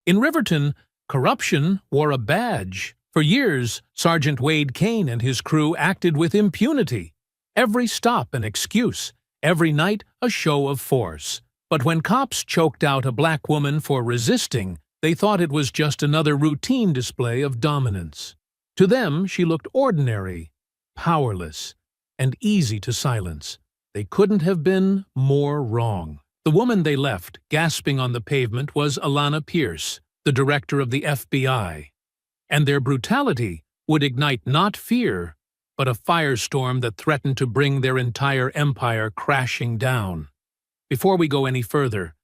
In Riverton, corruption wore a badge. For years, Sergeant Wade Kane and his crew acted with impunity. Every stop an excuse, every night a show of force. But when cops choked out a black woman for resisting, they thought it was just another routine display of dominance. To them, she looked ordinary, powerless, and easy to silence. They couldn't have been more wrong. The woman they left, gasping on the pavement, was Alana Pierce, the director of the FBI. And their brutality would ignite not fear, but a firestorm that threatened to bring their entire empire crashing down. Before we go any further,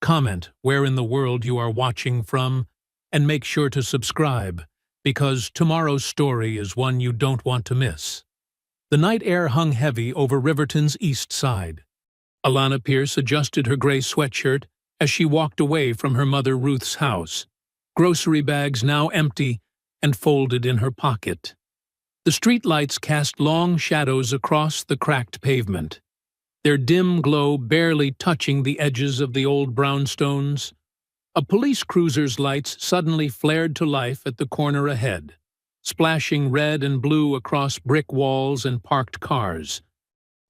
comment where in the world you are watching from, and make sure to subscribe, because tomorrow's story is one you don't want to miss. The night air hung heavy over Riverton's east side. Alana Pierce adjusted her gray sweatshirt as she walked away from her mother Ruth's house, grocery bags now empty and folded in her pocket. The streetlights cast long shadows across the cracked pavement, their dim glow barely touching the edges of the old brownstones. A police cruiser's lights suddenly flared to life at the corner ahead, splashing red and blue across brick walls and parked cars.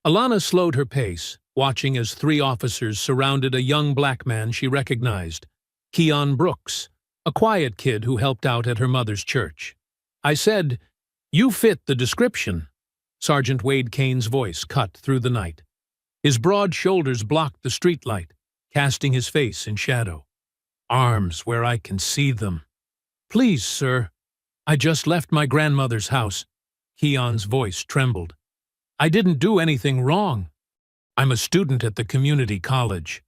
Alana slowed her pace, watching as 3 officers surrounded a young black man she recognized, Keon Brooks, a quiet kid who helped out at her mother's church. "I said, you fit the description." Sergeant Wade Kane's voice cut through the night. His broad shoulders blocked the streetlight, casting his face in shadow. "Arms where I can see them." "Please, sir. I just left my grandmother's house." Keon's voice trembled. "I didn't do anything wrong. I'm a student at the community college."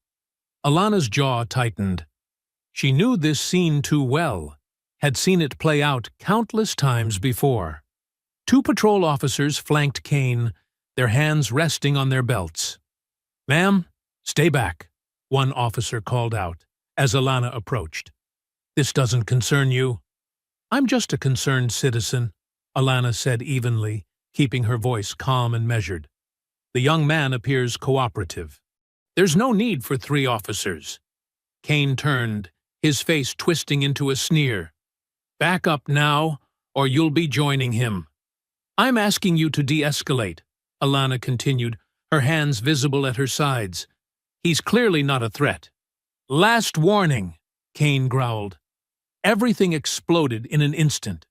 Alana's jaw tightened. She knew this scene too well, had seen it play out countless times before. 2 patrol officers flanked Kane, their hands resting on their belts. "Ma'am, stay back," one officer called out as Alana approached. "This doesn't concern you." "I'm just a concerned citizen," Alana said evenly, keeping her voice calm and measured. The young man appears cooperative. "There's no need for 3 officers." Kane turned, his face twisting into a sneer. "Back up now, or you'll be joining him." "I'm asking you to de-escalate," Alana continued, her hands visible at her sides. "He's clearly not a threat." "Last warning," Kane growled. Everything exploded in an instant.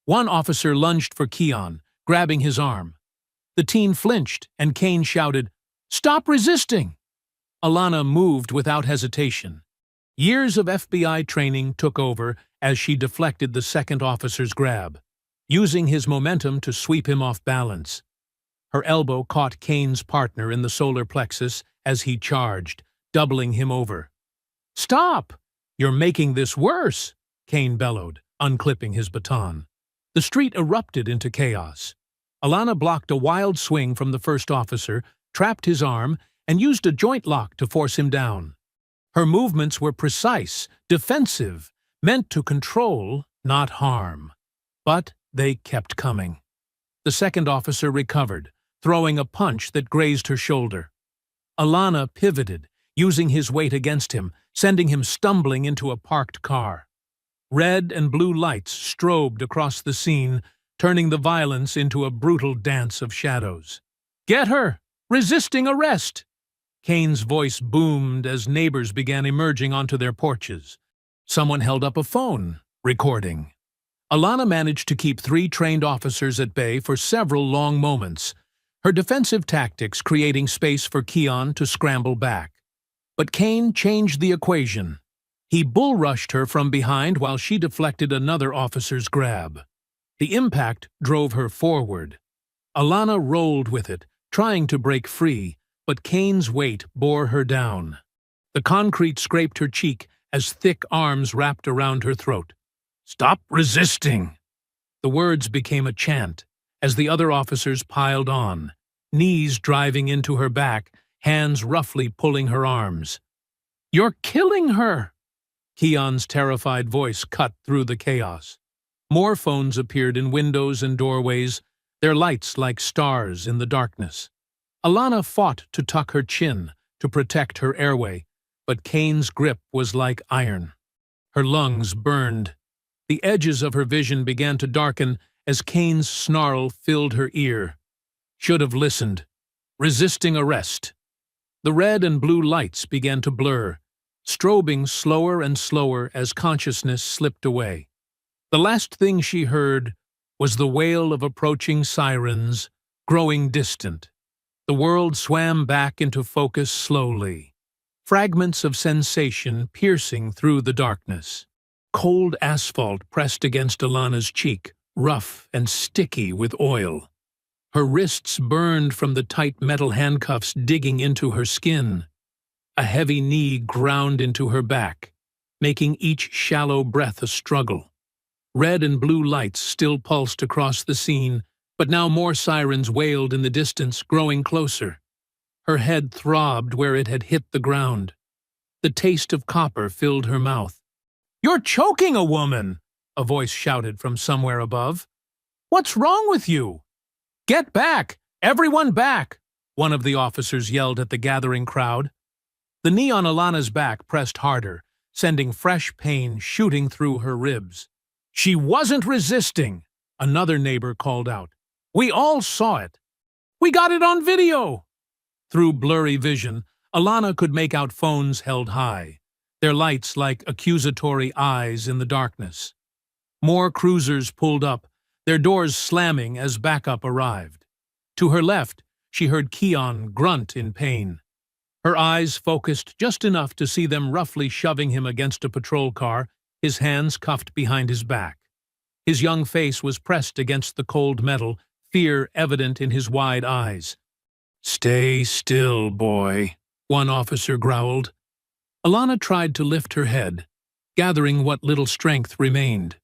One officer lunged for Keon, grabbing his arm. The teen flinched, and Kane shouted, "Stop resisting!" Alana moved without hesitation. Years of FBI training took over as she deflected the second officer's grab, using his momentum to sweep him off balance. Her elbow caught Kane's partner in the solar plexus as he charged, doubling him over. "Stop! You're making this worse!" Kane bellowed, unclipping his baton. The street erupted into chaos. Alana blocked a wild swing from the first officer, trapped his arm, and used a joint lock to force him down. Her movements were precise, defensive, meant to control, not harm. But they kept coming. The second officer recovered, throwing a punch that grazed her shoulder. Alana pivoted, using his weight against him, sending him stumbling into a parked car. Red and blue lights strobed across the scene, turning the violence into a brutal dance of shadows. "Get her! Resisting arrest!" Kane's voice boomed as neighbors began emerging onto their porches. Someone held up a phone, recording. Alana managed to keep 3 trained officers at bay for several long moments, her defensive tactics creating space for Keon to scramble back. But Kane changed the equation. He bull-rushed her from behind while she deflected another officer's grab. The impact drove her forward. Alana rolled with it, trying to break free, but Kane's weight bore her down. The concrete scraped her cheek as thick arms wrapped around her throat. "Stop resisting!" The words became a chant as the other officers piled on, knees driving into her back, hands roughly pulling her arms. "You're killing her!" Keon's terrified voice cut through the chaos. More phones appeared in windows and doorways, their lights like stars in the darkness. Alana fought to tuck her chin to protect her airway, but Kane's grip was like iron. Her lungs burned. The edges of her vision began to darken as Kane's snarl filled her ear. Should have listened. Resisting arrest. The red and blue lights began to blur, strobing slower and slower as consciousness slipped away. The last thing she heard was the wail of approaching sirens, growing distant. The world swam back into focus slowly, fragments of sensation piercing through the darkness. Cold asphalt pressed against Alana's cheek, rough and sticky with oil. Her wrists burned from the tight metal handcuffs digging into her skin. A heavy knee ground into her back, making each shallow breath a struggle. Red and blue lights still pulsed across the scene, but now more sirens wailed in the distance, growing closer. Her head throbbed where it had hit the ground. The taste of copper filled her mouth. "You're choking a woman!" a voice shouted from somewhere above. "What's wrong with you?" "Get back! Everyone back!" one of the officers yelled at the gathering crowd. The knee on Alana's back pressed harder, sending fresh pain shooting through her ribs. "She wasn't resisting," another neighbor called out. "We all saw it. We got it on video." Through blurry vision, Alana could make out phones held high, their lights like accusatory eyes in the darkness. More cruisers pulled up, their doors slamming as backup arrived. To her left, she heard Keon grunt in pain. Her eyes focused just enough to see them roughly shoving him against a patrol car, his hands cuffed behind his back. His young face was pressed against the cold metal, fear evident in his wide eyes. "Stay still, boy," one officer growled. Alana tried to lift her head, gathering what little strength remained.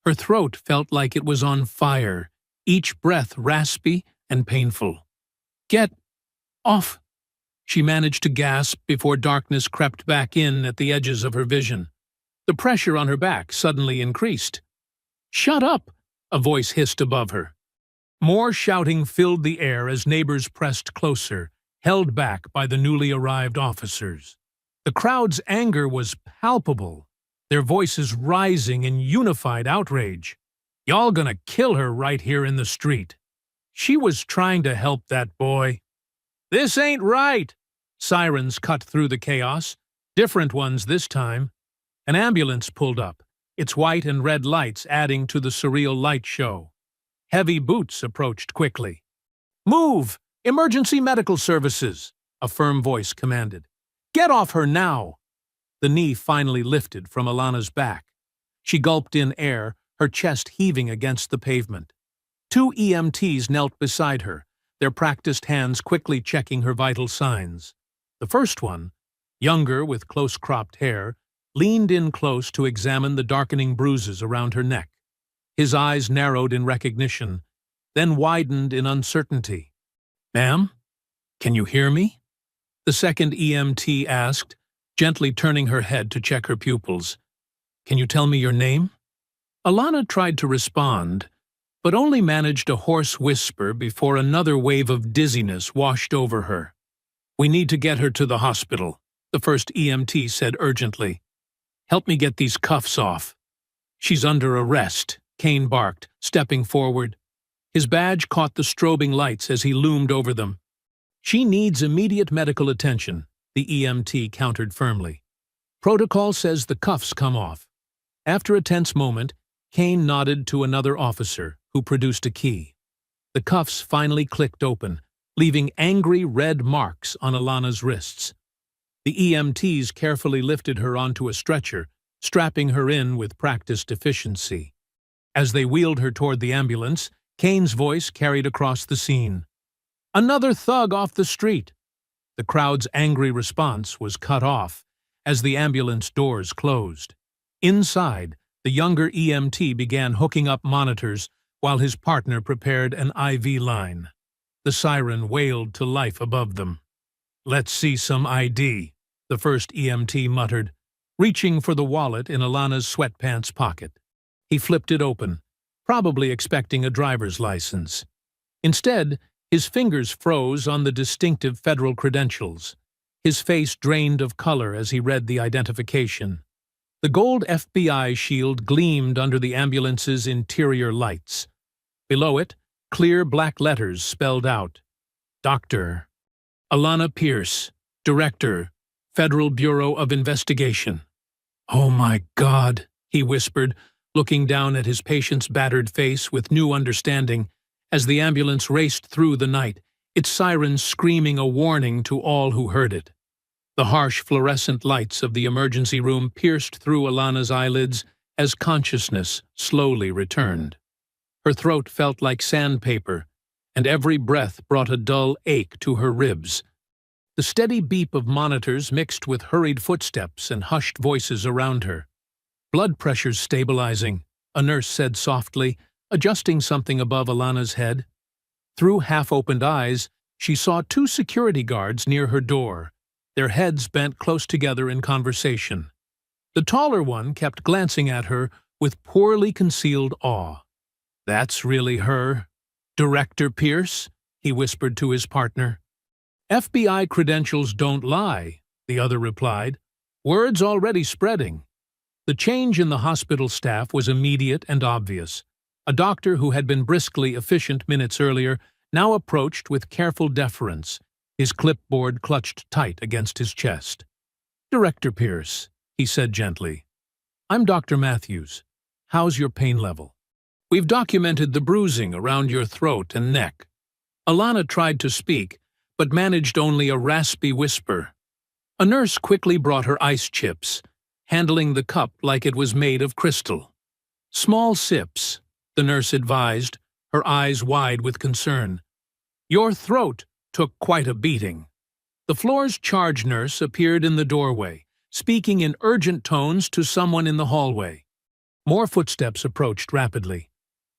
Her throat felt like it was on fire, each breath raspy and painful. "Get off!" She managed to gasp before darkness crept back in at the edges of her vision. The pressure on her back suddenly increased. "Shut up!" a voice hissed above her. More shouting filled the air as neighbors pressed closer, held back by the newly arrived officers. The crowd's anger was palpable, their voices rising in unified outrage. "Y'all gonna kill her right here in the street. She was trying to help that boy." "This ain't right!" Sirens cut through the chaos, different ones this time. An ambulance pulled up, its white and red lights adding to the surreal light show. Heavy boots approached quickly. "Move! Emergency medical services!" a firm voice commanded. "Get off her now!" The knee finally lifted from Alana's back. She gulped in air, her chest heaving against the pavement. Two EMTs knelt beside her, their practiced hands quickly checking her vital signs. The first one, younger with close-cropped hair, leaned in close to examine the darkening bruises around her neck. His eyes narrowed in recognition, then widened in uncertainty. "Ma'am, can you hear me?" The second EMT asked, gently turning her head to check her pupils. "Can you tell me your name?" Alana tried to respond, but only managed a hoarse whisper before another wave of dizziness washed over her. "We need to get her to the hospital," the first EMT said urgently. "Help me get these cuffs off." "She's under arrest," Kane barked, stepping forward. His badge caught the strobing lights as he loomed over them. "She needs immediate medical attention," the EMT countered firmly. "Protocol says the cuffs come off." After a tense moment, Kane nodded to another officer, who produced a key. The cuffs finally clicked open, leaving angry red marks on Alana's wrists. The EMTs carefully lifted her onto a stretcher, strapping her in with practiced efficiency. As they wheeled her toward the ambulance, Kane's voice carried across the scene. "Another thug off the street!" The crowd's angry response was cut off as the ambulance doors closed. Inside, the younger EMT began hooking up monitors while his partner prepared an IV line. The siren wailed to life above them. "Let's see some ID," the first EMT muttered, reaching for the wallet in Alana's sweatpants pocket. He flipped it open, probably expecting a driver's license. Instead, his fingers froze on the distinctive federal credentials. His face drained of color as he read the identification. The gold FBI shield gleamed under the ambulance's interior lights. Below it, clear black letters spelled out, Dr. Alana Pierce, Director, Federal Bureau of Investigation. "Oh my God," he whispered, looking down at his patient's battered face with new understanding as the ambulance raced through the night, its sirens screaming a warning to all who heard it. The harsh fluorescent lights of the emergency room pierced through Alana's eyelids as consciousness slowly returned. Her throat felt like sandpaper, and every breath brought a dull ache to her ribs. The steady beep of monitors mixed with hurried footsteps and hushed voices around her. "Blood pressure's stabilizing," a nurse said softly, adjusting something above Alana's head. Through half-opened eyes, she saw two security guards near her door, their heads bent close together in conversation. The taller one kept glancing at her with poorly concealed awe. "That's really her, Director Pierce?" he whispered to his partner. "FBI credentials don't lie," the other replied. "Word's already spreading." The change in the hospital staff was immediate and obvious. A doctor who had been briskly efficient minutes earlier now approached with careful deference, his clipboard clutched tight against his chest. "Director Pierce," he said gently, "I'm Dr. Matthews. How's your pain level? We've documented the bruising around your throat and neck." Alana tried to speak, but managed only a raspy whisper. A nurse quickly brought her ice chips, handling the cup like it was made of crystal. "Small sips," the nurse advised, her eyes wide with concern. "Your throat took quite a beating." The floor's charge nurse appeared in the doorway, speaking in urgent tones to someone in the hallway. More footsteps approached rapidly,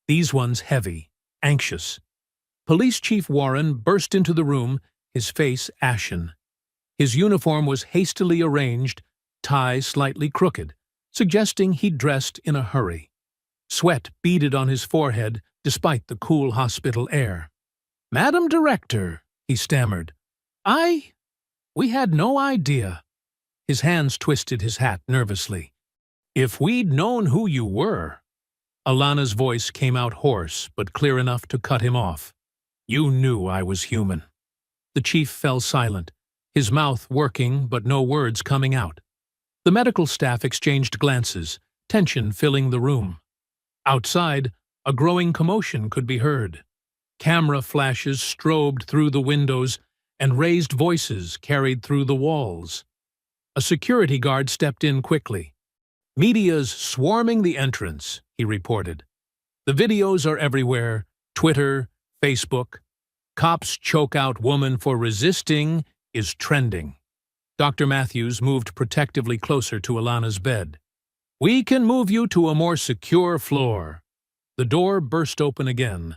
these ones heavy, anxious. Police Chief Warren burst into the room, his face ashen. His uniform was hastily arranged, tie slightly crooked, suggesting he'd dressed in a hurry. Sweat beaded on his forehead despite the cool hospital air. "Madam Director," he stammered, we had no idea." His hands twisted his hat nervously. "If we'd known who you were." Alana's voice came out hoarse, but clear enough to cut him off. "You knew I was human." The chief fell silent, his mouth working but no words coming out. The medical staff exchanged glances, tension filling the room. Outside, a growing commotion could be heard. Camera flashes strobed through the windows, and raised voices carried through the walls. A security guard stepped in quickly. "Media's swarming the entrance," he reported. "The videos are everywhere, Twitter, Facebook. Cops choke out woman for resisting is trending." Dr. Matthews moved protectively closer to Alana's bed. "We can move you to a more secure floor." The door burst open again,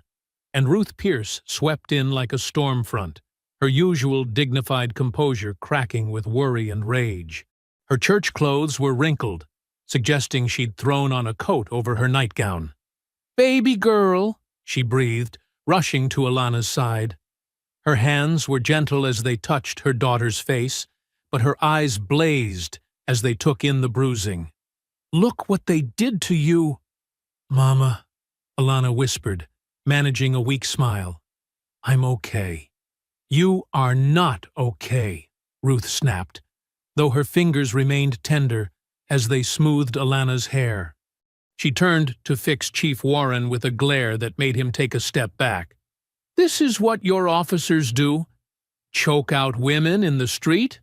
and Ruth Pierce swept in like a storm front, her usual dignified composure cracking with worry and rage. Her church clothes were wrinkled, suggesting she'd thrown on a coat over her nightgown. "Baby girl," she breathed, rushing to Alana's side. Her hands were gentle as they touched her daughter's face, but her eyes blazed as they took in the bruising. "Look what they did to you." "Mama," Alana whispered, managing a weak smile. "I'm okay." "You are not okay," Ruth snapped, though her fingers remained tender as they smoothed Alana's hair. She turned to fix Chief Warren with a glare that made him take a step back. "This is what your officers do? Choke out women in the street?"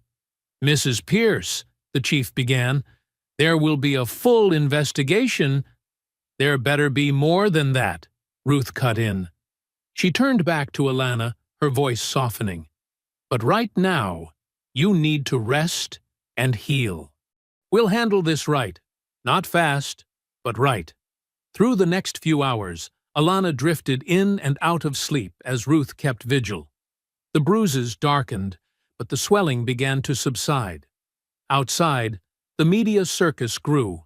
"Mrs. Pierce," the chief began, "there will be a full investigation." "There better be more than that," Ruth cut in. She turned back to Alana, her voice softening. "But right now, you need to rest and heal. We'll handle this right. Not fast, but right." Through the next few hours, Alana drifted in and out of sleep as Ruth kept vigil. The bruises darkened, but the swelling began to subside. Outside, the media circus grew,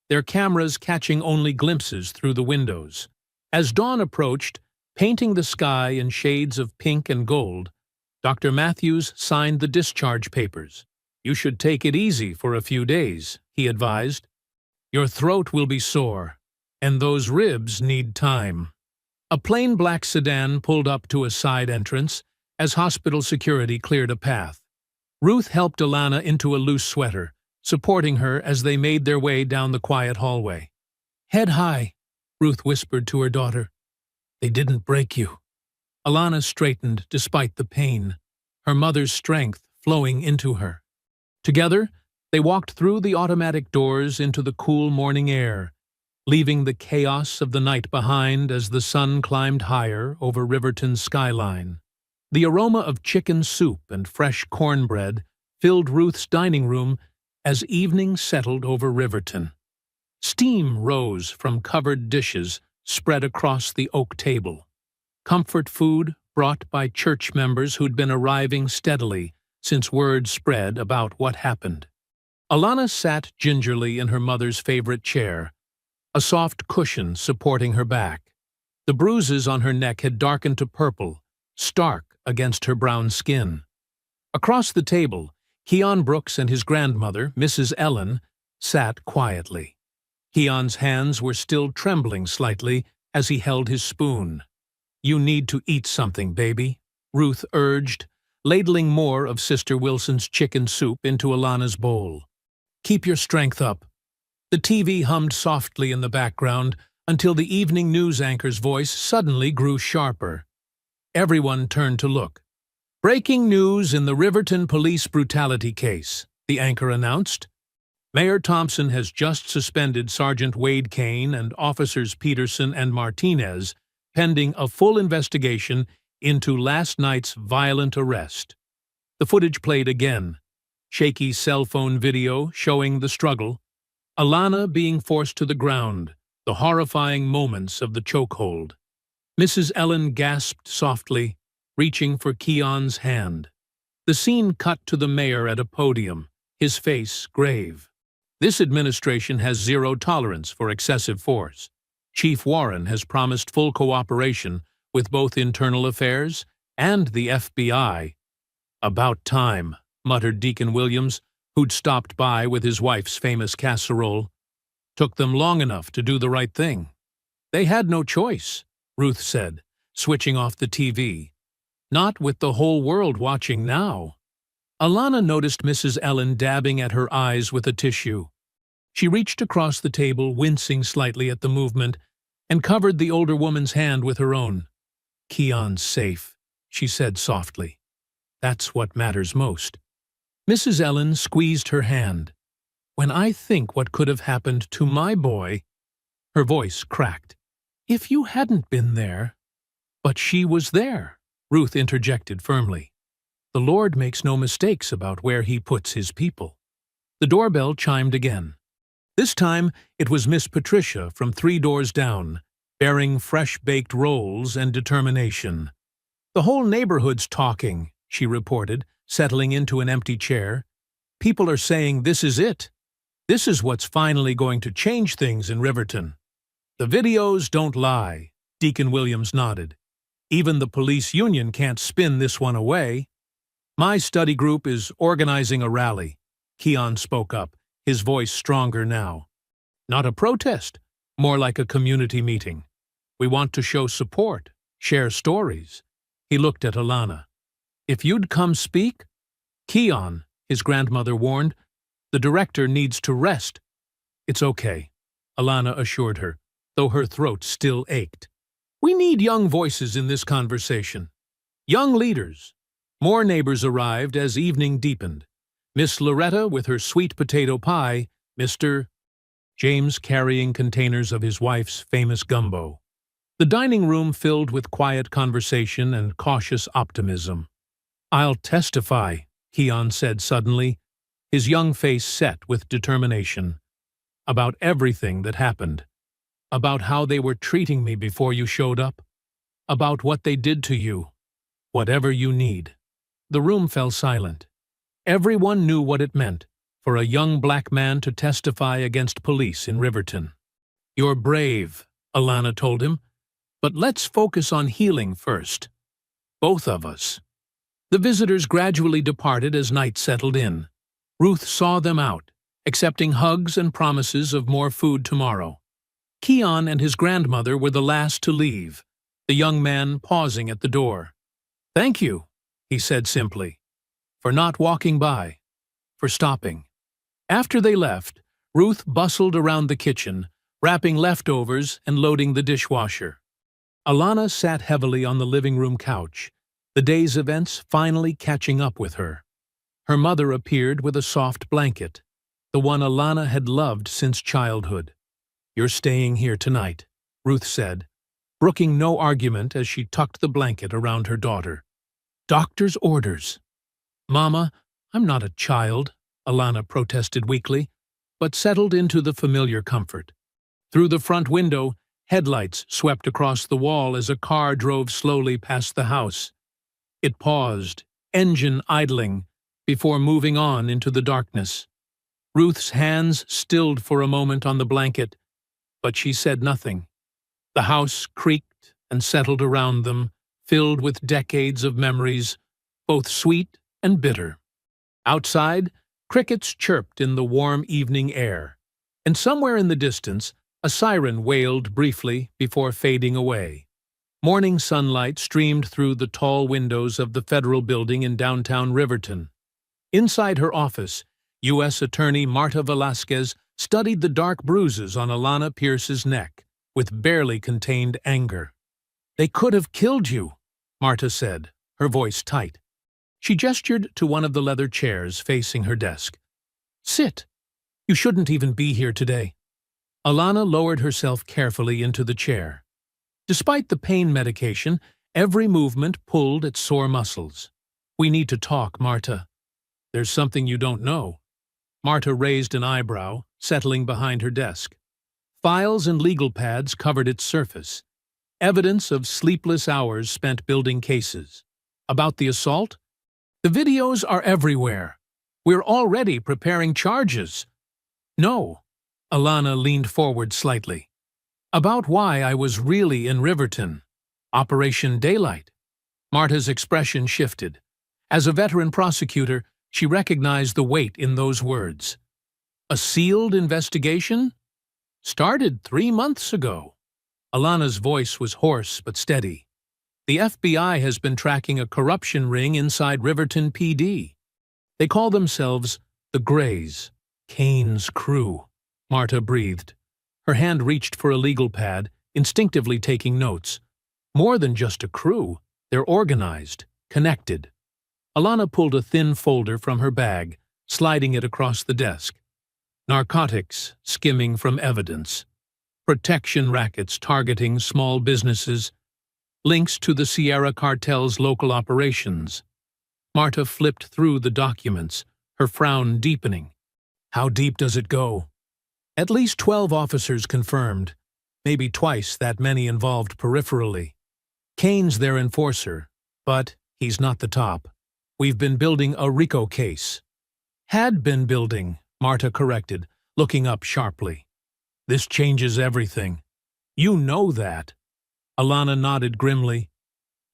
their cameras catching only glimpses through the windows. As dawn approached, painting the sky in shades of pink and gold, Dr. Matthews signed the discharge papers. "You should take it easy for a few days," he advised. Your throat will be sore, and those ribs need time. A plain black sedan pulled up to a side entrance as hospital security cleared a path. Ruth helped Alana into a loose sweater, supporting her as they made their way down the quiet hallway. "Head high," Ruth whispered to her daughter. "They didn't break you." Alana straightened despite the pain, her mother's strength flowing into her. Together, they walked through the automatic doors into the cool morning air, leaving the chaos of the night behind as the sun climbed higher over Riverton's skyline. The aroma of chicken soup and fresh cornbread filled Ruth's dining room as evening settled over Riverton. Steam rose from covered dishes spread across the oak table. Comfort food brought by church members who'd been arriving steadily since word spread about what happened. Alana sat gingerly in her mother's favorite chair, a soft cushion supporting her back. The bruises on her neck had darkened to purple, stark against her brown skin. Across the table, Keon Brooks and his grandmother, Mrs. Ellen, sat quietly. Keon's hands were still trembling slightly as he held his spoon. "You need to eat something, baby," Ruth urged, ladling more of Sister Wilson's chicken soup into Alana's bowl. "Keep your strength up." The TV hummed softly in the background until the evening news anchor's voice suddenly grew sharper. Everyone turned to look. "Breaking news in the Riverton police brutality case," the anchor announced. "Mayor Thompson has just suspended Sergeant Wade Kane and Officers Peterson and Martinez, pending a full investigation into last night's violent arrest." The footage played again, shaky cell phone video showing the struggle, Alana being forced to the ground, the horrifying moments of the chokehold. Mrs. Ellen gasped softly, reaching for Keon's hand. The scene cut to the mayor at a podium, his face grave. "This administration has zero tolerance for excessive force. Chief Warren has promised full cooperation with both Internal Affairs and the FBI." "About time," muttered Deacon Williams, who'd stopped by with his wife's famous casserole. "Took them long enough to do the right thing." "They had no choice," Ruth said, switching off the TV. "Not with the whole world watching now." Alana noticed Mrs. Ellen dabbing at her eyes with a tissue. She reached across the table, wincing slightly at the movement, and covered the older woman's hand with her own. "Keon's safe," she said softly. "That's what matters most." Mrs. Ellen squeezed her hand. "When I think what could have happened to my boy—" Her voice cracked. "If you hadn't been there—" "But she was there," Ruth interjected firmly. "The Lord makes no mistakes about where He puts His people." The doorbell chimed again. This time it was Miss Patricia from 3 doors down, bearing fresh-baked rolls and determination. "The whole neighborhood's talking," she reported, settling into an empty chair. "People are saying this is it. This is what's finally going to change things in Riverton." "The videos don't lie," Deacon Williams nodded. "Even the police union can't spin this one away." "My study group is organizing a rally," Keon spoke up, his voice stronger now. "Not a protest, more like a community meeting. We want to show support, share stories." He looked at Alana. "If you'd come speak—" "Keon," his grandmother warned, "the director needs to rest." "It's okay," Alana assured her, though her throat still ached. "We need young voices in this conversation. Young leaders." More neighbors arrived as evening deepened. Miss Loretta with her sweet potato pie, Mr. James carrying containers of his wife's famous gumbo. The dining room filled with quiet conversation and cautious optimism. "I'll testify," Keon said suddenly, his young face set with determination. "About everything that happened. About how they were treating me before you showed up. About what they did to you. Whatever you need." The room fell silent. Everyone knew what it meant for a young black man to testify against police in Riverton. "You're brave," Alana told him, "but let's focus on healing first. Both of us." The visitors gradually departed as night settled in. Ruth saw them out, accepting hugs and promises of more food tomorrow. Keon and his grandmother were the last to leave, the young man pausing at the door. "Thank you," he said simply, "for not walking by, for stopping." After they left, Ruth bustled around the kitchen, wrapping leftovers and loading the dishwasher. Alana sat heavily on the living room couch, the day's events finally catching up with her. Her mother appeared with a soft blanket, the one Alana had loved since childhood. "You're staying here tonight," Ruth said, brooking no argument as she tucked the blanket around her daughter. "Doctor's orders." "Mama, I'm not a child," Alana protested weakly, but settled into the familiar comfort. Through the front window, headlights swept across the wall as a car drove slowly past the house. It paused, engine idling, before moving on into the darkness. Ruth's hands stilled for a moment on the blanket, but she said nothing. The house creaked and settled around them, filled with decades of memories, both sweet and bitter. Outside, crickets chirped in the warm evening air, and somewhere in the distance, a siren wailed briefly before fading away. Morning sunlight streamed through the tall windows of the federal building in downtown Riverton. Inside her office, U.S. Attorney Marta Velasquez studied the dark bruises on Alana Pierce's neck with barely contained anger. "They could have killed you," Marta said, her voice tight. She gestured to one of the leather chairs facing her desk. "Sit. You shouldn't even be here today." Alana lowered herself carefully into the chair. Despite the pain medication, every movement pulled at sore muscles. "We need to talk, Marta." "There's something you don't know." Marta raised an eyebrow, settling behind her desk. Files and legal pads covered its surface. Evidence of sleepless hours spent building cases. About the assault? "The videos are everywhere. We're already preparing charges." "No." Alana leaned forward slightly. "About why I was really in Riverton. Operation Daylight." Marta's expression shifted. As a veteran prosecutor, she recognized the weight in those words. "A sealed investigation? Started 3 months ago." Alana's voice was hoarse but steady. "The FBI has been tracking a corruption ring inside Riverton PD. They call themselves the Greys. Kane's crew." Marta breathed. Her hand reached for a legal pad, instinctively taking notes. More than just a crew, they're organized, connected. Alana pulled a thin folder from her bag, sliding it across the desk. Narcotics skimming from evidence. Protection rackets targeting small businesses. Links to the Sierra Cartel's local operations. Marta flipped through the documents, her frown deepening. "How deep does it go?" "At least 12 officers confirmed, maybe twice that many involved peripherally. Kane's their enforcer, but he's not the top. We've been building a RICO case." "Had been building," Marta corrected, looking up sharply. "This changes everything. You know that." Alana nodded grimly.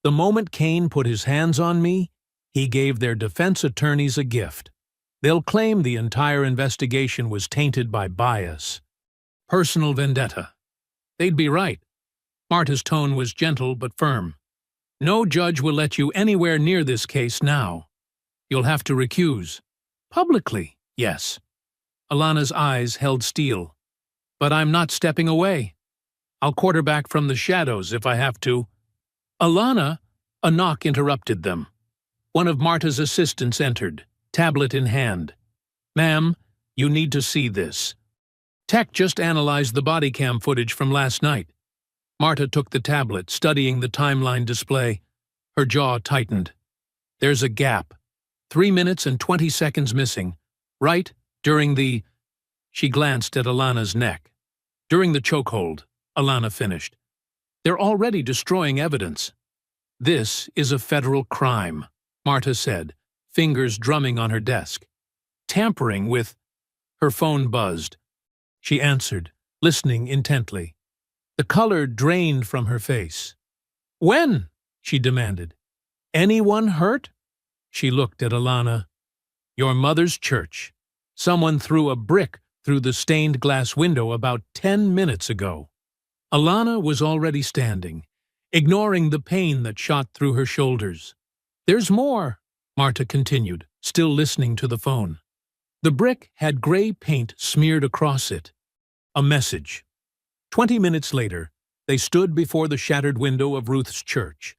"The moment Kane put his hands on me, he gave their defense attorneys a gift. They'll claim the entire investigation was tainted by bias. Personal vendetta." "They'd be right." Marta's tone was gentle but firm. "No judge will let you anywhere near this case now. You'll have to recuse." "Publicly, yes." Alana's eyes held steel. "But I'm not stepping away. I'll quarterback from the shadows if I have to." "Alana," a knock interrupted them. One of Marta's assistants entered, tablet in hand. "Ma'am, you need to see this. Tech just analyzed the body cam footage from last night." Marta took the tablet, studying the timeline display. Her jaw tightened. "There's a gap. 3 minutes and 20 seconds missing. Right during the—" She glanced at Alana's neck. "During the chokehold," Alana finished. "They're already destroying evidence." "This is a federal crime," Marta said, fingers drumming on her desk. "Tampering with—" Her phone buzzed. She answered, listening intently. The color drained from her face. "When?" she demanded. "Anyone hurt?" She looked at Alana. "Your mother's church. Someone threw a brick through the stained glass window about 10 minutes ago. Alana was already standing, ignoring the pain that shot through her shoulders. "There's more," Marta continued, still listening to the phone. The brick had gray paint smeared across it. A message. 20 minutes later, they stood before the shattered window of Ruth's church.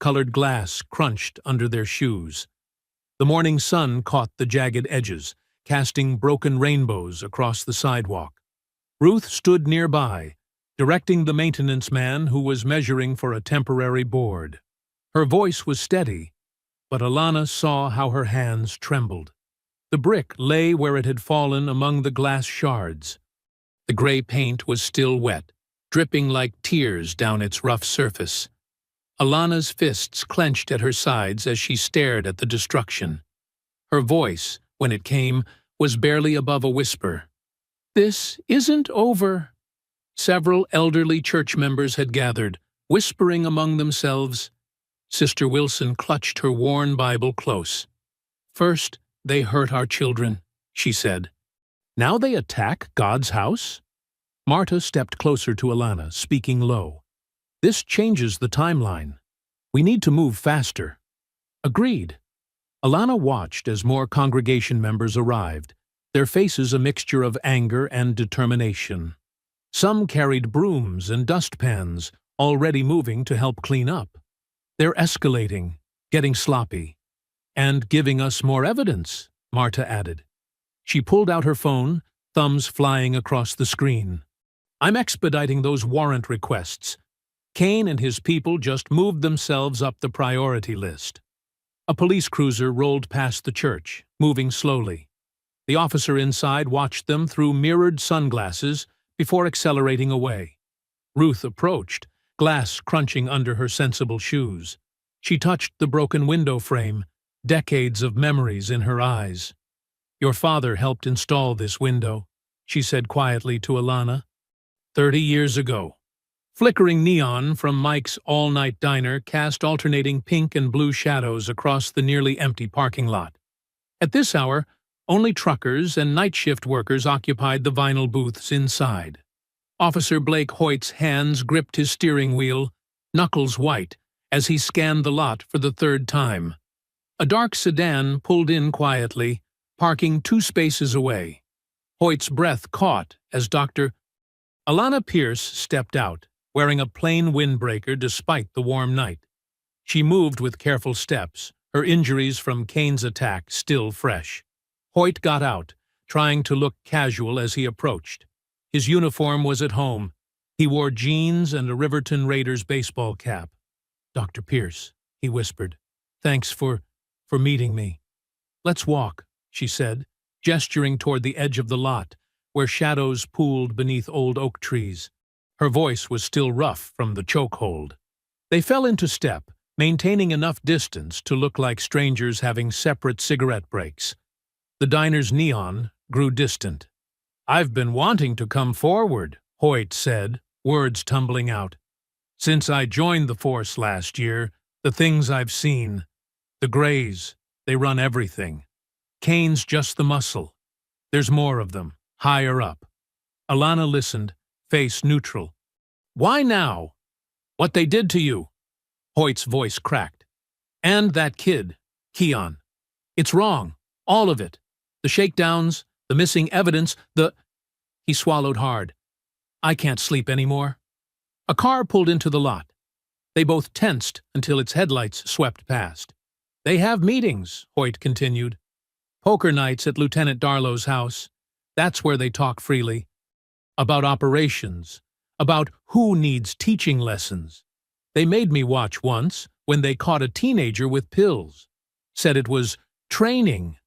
Colored glass crunched under their shoes. The morning sun caught the jagged edges, casting broken rainbows across the sidewalk. Ruth stood nearby, directing the maintenance man who was measuring for a temporary board. Her voice was steady, but Alana saw how her hands trembled. The brick lay where it had fallen among the glass shards. The gray paint was still wet, dripping like tears down its rough surface. Alana's fists clenched at her sides as she stared at the destruction. Her voice, when it came, was barely above a whisper. "This isn't over." Several elderly church members had gathered, whispering among themselves. Sister Wilson clutched her worn Bible close. "First, they hurt our children," she said. "Now they attack God's house?" Marta stepped closer to Alana, speaking low. "This changes the timeline. We need to move faster." "Agreed." Alana watched as more congregation members arrived, their faces a mixture of anger and determination. Some carried brooms and dustpans, already moving to help clean up. "They're escalating, getting sloppy. And giving us more evidence," Marta added. She pulled out her phone, thumbs flying across the screen. "I'm expediting those warrant requests." Kane and his people just moved themselves up the priority list. A police cruiser rolled past the church, moving slowly. The officer inside watched them through mirrored sunglasses before accelerating away. Ruth approached, glass crunching under her sensible shoes. She touched the broken window frame, decades of memories in her eyes. "Your father helped install this window," she said quietly to Alana. 30 years ago. Flickering neon from Mike's all-night diner cast alternating pink and blue shadows across the nearly empty parking lot. At this hour, only truckers and night shift workers occupied the vinyl booths inside. Officer Blake Hoyt's hands gripped his steering wheel, knuckles white, as he scanned the lot for the third time. A dark sedan pulled in quietly, parking 2 spaces away. Hoyt's breath caught as Alana Pierce stepped out, wearing a plain windbreaker despite the warm night. She moved with careful steps, her injuries from Kane's attack still fresh. Hoyt got out, trying to look casual as he approached. His uniform was at home. He wore jeans and a Riverton Raiders baseball cap. "Dr. Pierce," he whispered, "thanks for meeting me." "Let's walk," she said, gesturing toward the edge of the lot, where shadows pooled beneath old oak trees. Her voice was still rough from the chokehold. They fell into step, maintaining enough distance to look like strangers having separate cigarette breaks. The diner's neon grew distant. "I've been wanting to come forward," Hoyt said, words tumbling out. "Since I joined the force last year, the things I've seen. The Greys, they run everything. Kane's just the muscle. There's more of them, higher up." Alana listened, face neutral. "Why now? What they did to you?" Hoyt's voice cracked. "And that kid, Keon. It's wrong, all of it. The shakedowns, the missing evidence, He swallowed hard. "I can't sleep anymore." A car pulled into the lot. They both tensed until its headlights swept past. "They have meetings," Hoyt continued. "Poker nights at Lieutenant Darlow's house. That's where they talk freely. About operations. About who needs teaching lessons. They made me watch once when they caught a teenager with pills. Said it was training."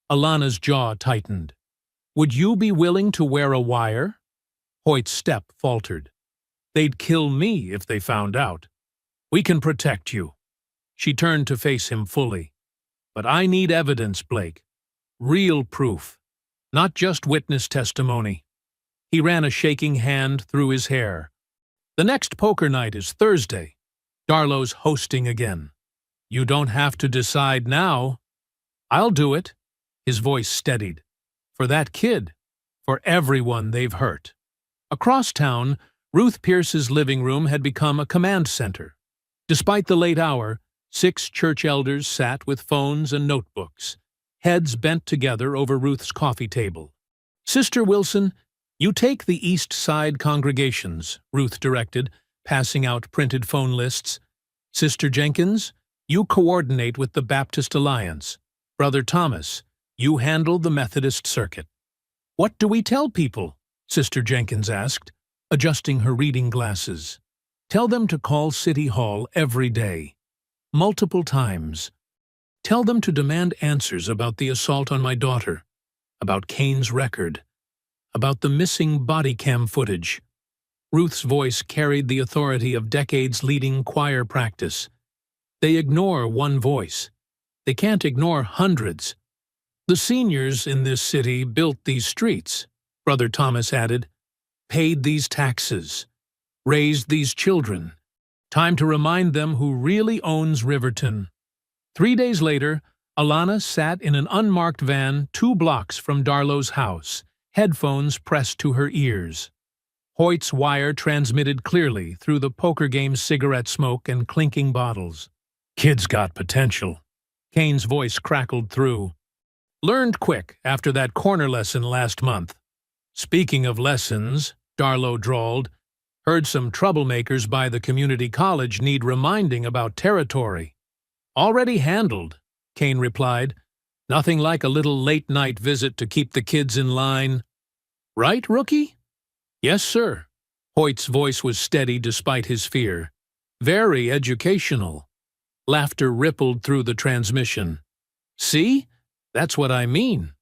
Alana's jaw tightened. "Would you be willing to wear a wire?" Hoyt's step faltered. "They'd kill me if they found out." "We can protect you." She turned to face him fully. "But I need evidence, Blake. Real proof. Not just witness testimony." He ran a shaking hand through his hair. "The next poker night is Thursday. Darlow's hosting again. You don't have to decide now." "I'll do it." His voice steadied. For that kid. For everyone they've hurt. Across town, Ruth Pierce's living room had become a command center. Despite the late hour, 6 church elders sat with phones and notebooks, heads bent together over Ruth's coffee table. "Sister Wilson, you take the East Side congregations," Ruth directed, passing out printed phone lists. "Sister Jenkins, you coordinate with the Baptist Alliance. Brother Thomas, you handle the Methodist Circuit." "What do we tell people?" Sister Jenkins asked, adjusting her reading glasses. "Tell them to call City Hall every day. Multiple times. Tell them to demand answers about the assault on my daughter, about Kane's record, about the missing body cam footage." Ruth's voice carried the authority of decades leading choir practice. "They ignore one voice. They can't ignore hundreds. The seniors in this city built these streets," Brother Thomas added, "paid these taxes, raised these children. Time to remind them who really owns Riverton." 3 days later, Alana sat in an unmarked van 2 blocks from Darlow's house, headphones pressed to her ears. Hoyt's wire transmitted clearly through the poker game's cigarette smoke and clinking bottles. "Kid's got potential." Kane's voice crackled through. "Learned quick after that corner lesson last month." "Speaking of lessons," Darlow drawled, "heard some troublemakers by the community college need reminding about territory." "Already handled," Kane replied. "Nothing like a little late-night visit to keep the kids in line." "Right, rookie?" "Yes, sir." Hoyt's voice was steady despite his fear. "Very educational." Laughter rippled through the transmission. "See? That's what I mean.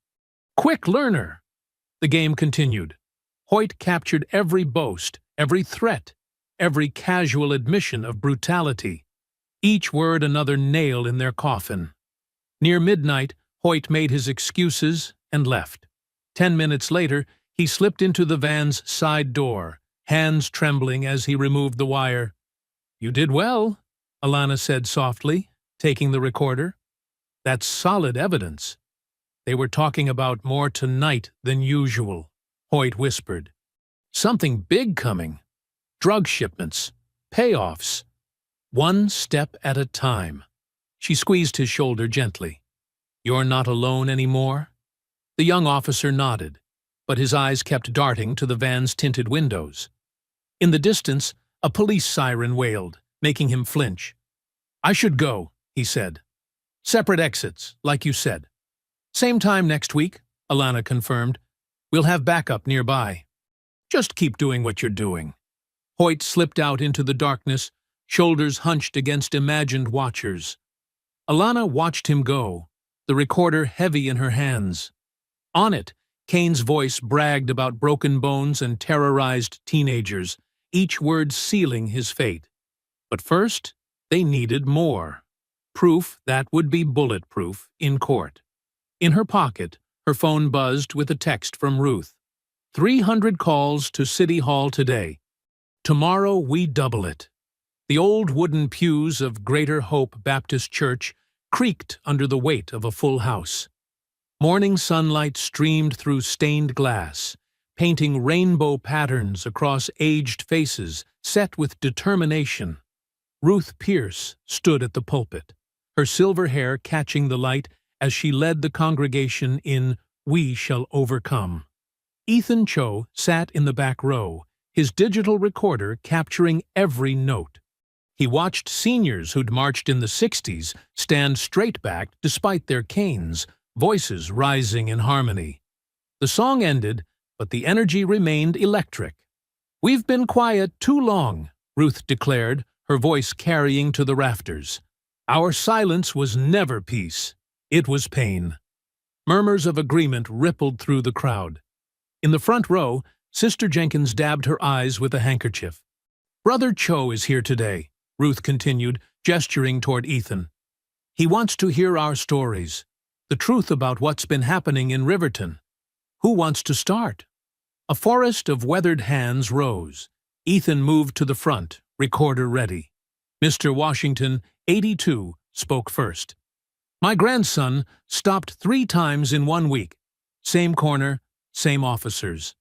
Quick learner." The game continued. Hoyt captured every boast, every threat, every casual admission of brutality. Each word another nail in their coffin. Near midnight, Hoyt made his excuses and left. 10 minutes later, he slipped into the van's side door, hands trembling as he removed the wire. "You did well," Alana said softly, taking the recorder. "That's solid evidence." "They were talking about more tonight than usual," Hoyt whispered. "Something big coming. Drug shipments. Payoffs. One step at a time." She squeezed his shoulder gently. "You're not alone anymore?" The young officer nodded, but his eyes kept darting to the van's tinted windows. In the distance, a police siren wailed, making him flinch. "I should go," he said. "Separate exits, like you said." "Same time next week," Alana confirmed. "We'll have backup nearby." "Just keep doing what you're doing." Hoyt slipped out into the darkness, shoulders hunched against imagined watchers. Alana watched him go, the recorder heavy in her hands. On it, Kane's voice bragged about broken bones and terrorized teenagers, each word sealing his fate. But first, they needed more. Proof that would be bulletproof in court. In her pocket, her phone buzzed with a text from Ruth. 300 calls to City Hall today. Tomorrow we double it. The old wooden pews of Greater Hope Baptist Church creaked under the weight of a full house. Morning sunlight streamed through stained glass, painting rainbow patterns across aged faces set with determination. Ruth Pierce stood at the pulpit, her silver hair catching the light as she led the congregation in "We Shall Overcome." Ethan Cho sat in the back row, his digital recorder capturing every note. He watched seniors who'd marched in the 60s stand straight-backed despite their canes, voices rising in harmony. The song ended, but the energy remained electric. "We've been quiet too long," Ruth declared, her voice carrying to the rafters. "Our silence was never peace. It was pain." Murmurs of agreement rippled through the crowd. In the front row, Sister Jenkins dabbed her eyes with a handkerchief. "Brother Cho is here today," Ruth continued, gesturing toward Ethan. "He wants to hear our stories, the truth about what's been happening in Riverton. Who wants to start?" A forest of weathered hands rose. Ethan moved to the front, recorder ready. Mr. Washington, 82, spoke first. "My grandson stopped 3 times in 1 week. Same corner, same officers.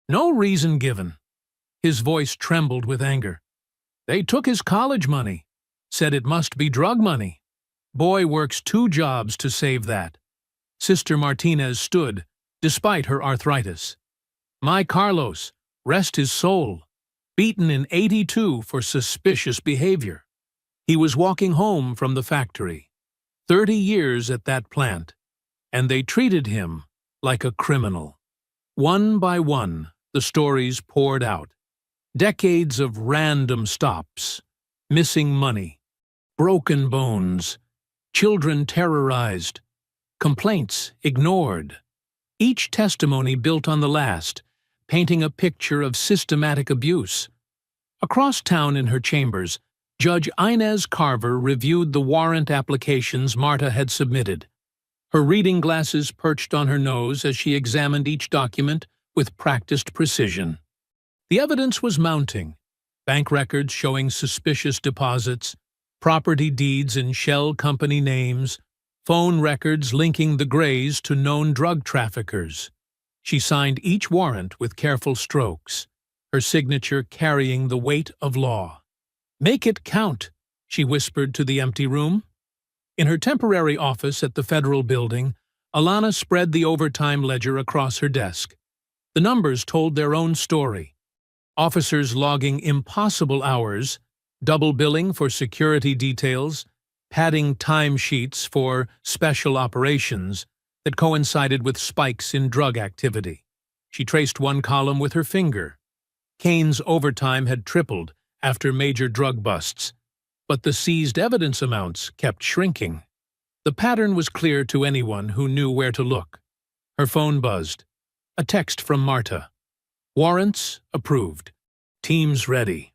No reason given. His voice trembled with anger. They took his college money. Said it must be drug money. Boy works 2 jobs to save that. Sister Martinez stood, despite her arthritis. My Carlos, rest his soul, beaten in '82 for suspicious behavior. He was walking home from the factory. 30 years at that plant, and they treated him like a criminal. One by one, the stories poured out. Decades of random stops, missing money, broken bones, children terrorized, complaints ignored. Each testimony built on the last, painting a picture of systematic abuse. Across town in her chambers, Judge Inez Carver reviewed the warrant applications Marta had submitted. Her reading glasses perched on her nose as she examined each document with practiced precision. The evidence was mounting. Bank records showing suspicious deposits, property deeds in shell company names, phone records linking the Grays to known drug traffickers. She signed each warrant with careful strokes, her signature carrying the weight of law. "Make it count," she whispered to the empty room. In her temporary office at the federal building, Alana spread the overtime ledger across her desk. The numbers told their own story. Officers logging impossible hours, double billing for security details, padding timesheets for special operations that coincided with spikes in drug activity. She traced one column with her finger. Kane's overtime had tripled after major drug busts, but the seized evidence amounts kept shrinking. The pattern was clear to anyone who knew where to look. Her phone buzzed. A text from Marta. Warrants approved. Teams ready.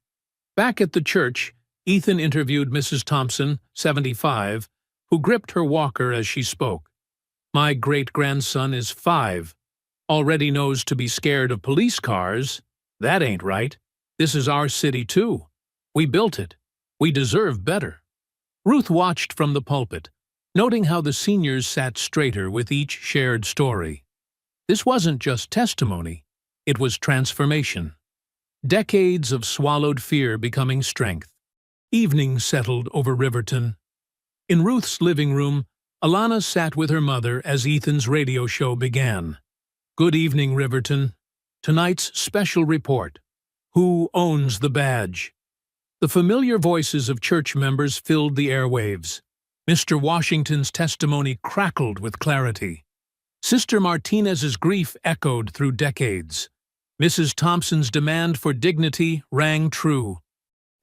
Back at the church, Ethan interviewed Mrs. Thompson, 75, who gripped her walker as she spoke. My great-grandson is 5. Already knows to be scared of police cars. That ain't right. This is our city, too. We built it. We deserve better. Ruth watched from the pulpit, noting how the seniors sat straighter with each shared story. This wasn't just testimony. It was transformation. Decades of swallowed fear becoming strength. Evening settled over Riverton. In Ruth's living room, Alana sat with her mother as Ethan's radio show began. Good evening, Riverton. Tonight's special report. Who owns the badge? The familiar voices of church members filled the airwaves. Mr. Washington's testimony crackled with clarity. Sister Martinez's grief echoed through decades. Mrs. Thompson's demand for dignity rang true.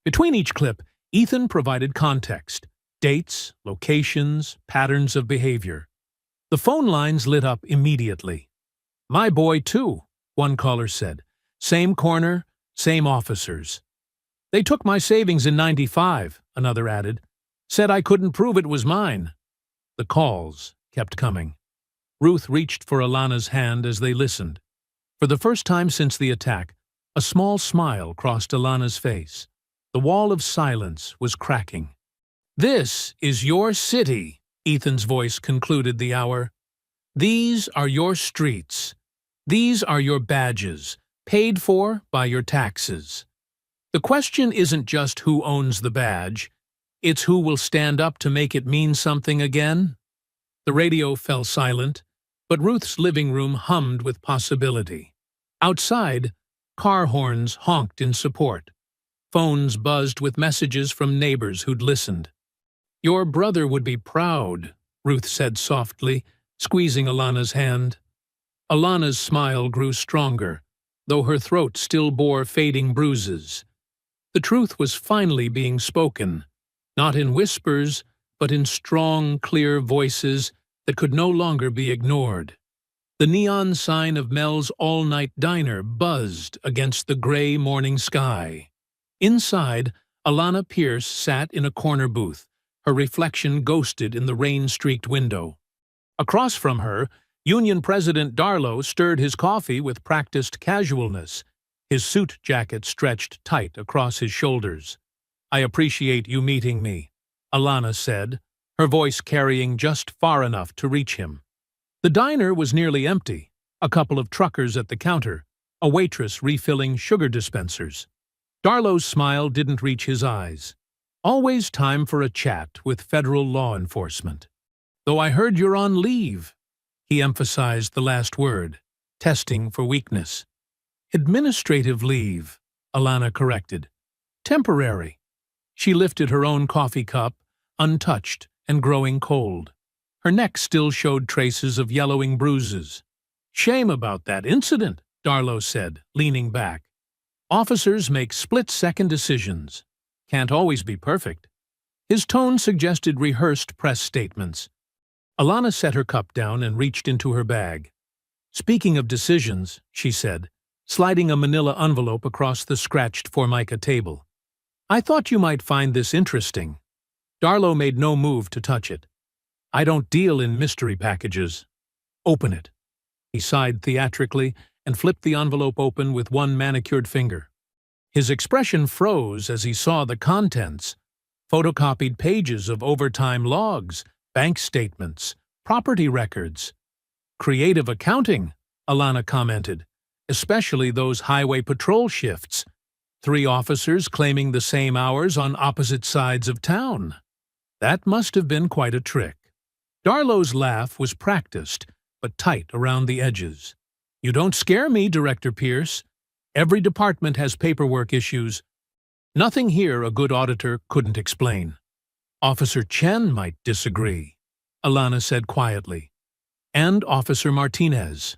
Between each clip, Ethan provided context, dates, locations, patterns of behavior. The phone lines lit up immediately. My boy, too, one caller said. Same corner, same officers. They took my savings in '95, another added. Said I couldn't prove it was mine. The calls kept coming. Ruth reached for Alana's hand as they listened. For the first time since the attack, a small smile crossed Alana's face. The wall of silence was cracking. This is your city, Ethan's voice concluded the hour. These are your streets. These are your badges, paid for by your taxes. The question isn't just who owns the badge, it's who will stand up to make it mean something again. The radio fell silent, but Ruth's living room hummed with possibility. Outside, car horns honked in support. Phones buzzed with messages from neighbors who'd listened. Your brother would be proud, Ruth said softly, squeezing Alana's hand. Alana's smile grew stronger, though her throat still bore fading bruises. The truth was finally being spoken, not in whispers, but in strong, clear voices that could no longer be ignored. The neon sign of Mel's all-night diner buzzed against the gray morning sky. Inside, Alana Pierce sat in a corner booth, her reflection ghosted in the rain-streaked window. Across from her, Union President Darlow stirred his coffee with practiced casualness, his suit jacket stretched tight across his shoulders. I appreciate you meeting me, Alana said, her voice carrying just far enough to reach him. The diner was nearly empty. a couple of truckers at the counter, a waitress refilling sugar dispensers. Darlow's smile didn't reach his eyes. Always time for a chat with federal law enforcement. Though I heard you're on leave. He emphasized the last word, testing for weakness. Administrative leave, Alana corrected. Temporary. She lifted her own coffee cup, untouched and growing cold. Her neck still showed traces of yellowing bruises. Shame about that incident, Darlow said, leaning back. Officers make split-second decisions. Can't always be perfect. His tone suggested rehearsed press statements. Alana set her cup down and reached into her bag. Speaking of decisions, she said, sliding a manila envelope across the scratched Formica table. I thought you might find this interesting. Darlow made no move to touch it. I don't deal in mystery packages. Open it. He sighed theatrically and flipped the envelope open with one manicured finger. His expression froze as he saw the contents. Photocopied pages of overtime logs, bank statements, property records. Creative accounting, Alana commented, especially those highway patrol shifts. 3 officers claiming the same hours on opposite sides of town. That must have been quite a trick. Darlow's laugh was practiced, but tight around the edges. You don't scare me, Director Pierce. Every department has paperwork issues. Nothing here a good auditor couldn't explain. Officer Chen might disagree, Alana said quietly. And Officer Martinez.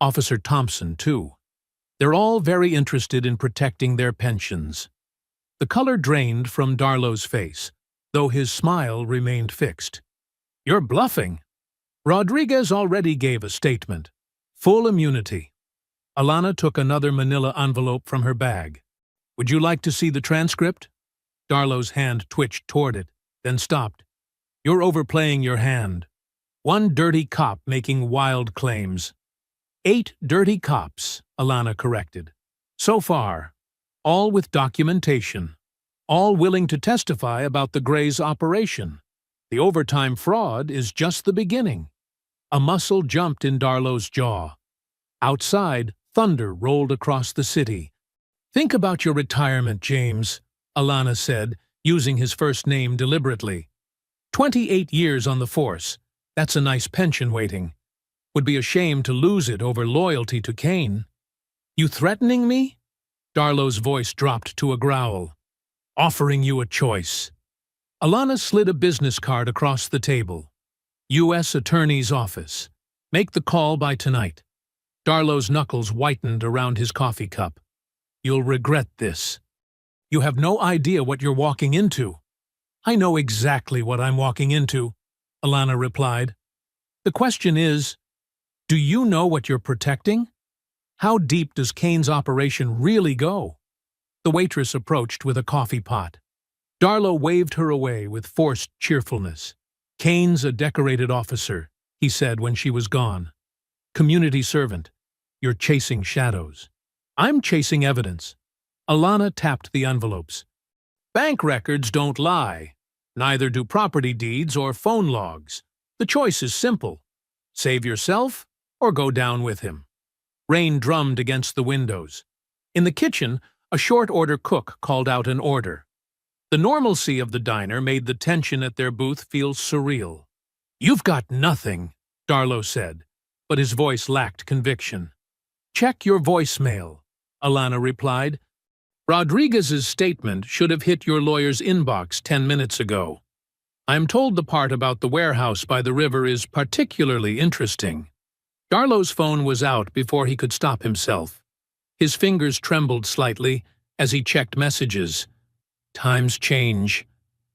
Officer Thompson, too. They're all very interested in protecting their pensions. The color drained from Darlow's face, though his smile remained fixed. You're bluffing. Rodriguez already gave a statement. Full immunity. Alana took another manila envelope from her bag. Would you like to see the transcript? Darlow's hand twitched toward it, then stopped. You're overplaying your hand. 1 dirty cop making wild claims. 8 dirty cops, Alana corrected. So far, all with documentation. All willing to testify about the Gray's operation. The overtime fraud is just the beginning. A muscle jumped in Darlow's jaw. Outside, thunder rolled across the city. Think about your retirement, James, Alana said, using his first name deliberately. 28 years on the force. That's a nice pension waiting. Would be a shame to lose it over loyalty to Kane. You threatening me? Darlow's voice dropped to a growl. Offering you a choice. Alana slid a business card across the table. U.S. Attorney's Office. Make the call by tonight. Darlow's knuckles whitened around his coffee cup. You'll regret this. You have no idea what you're walking into. I know exactly what I'm walking into, Alana replied. The question is, do you know what you're protecting? How deep does Kane's operation really go? The waitress approached with a coffee pot. Darlow waved her away with forced cheerfulness. Kane's a decorated officer, he said when she was gone. Community servant. You're chasing shadows. I'm chasing evidence. Alana tapped the envelopes. Bank records don't lie. Neither do property deeds or phone logs. The choice is simple. Save yourself or go down with him. Rain drummed against the windows. In the kitchen, a short-order cook called out an order. The normalcy of the diner made the tension at their booth feel surreal. You've got nothing, Darlow said, but his voice lacked conviction. Check your voicemail, Alana replied. Rodriguez's statement should have hit your lawyer's inbox 10 minutes ago. I'm told the part about the warehouse by the river is particularly interesting. Darlow's phone was out before he could stop himself. His fingers trembled slightly as he checked messages. Times change,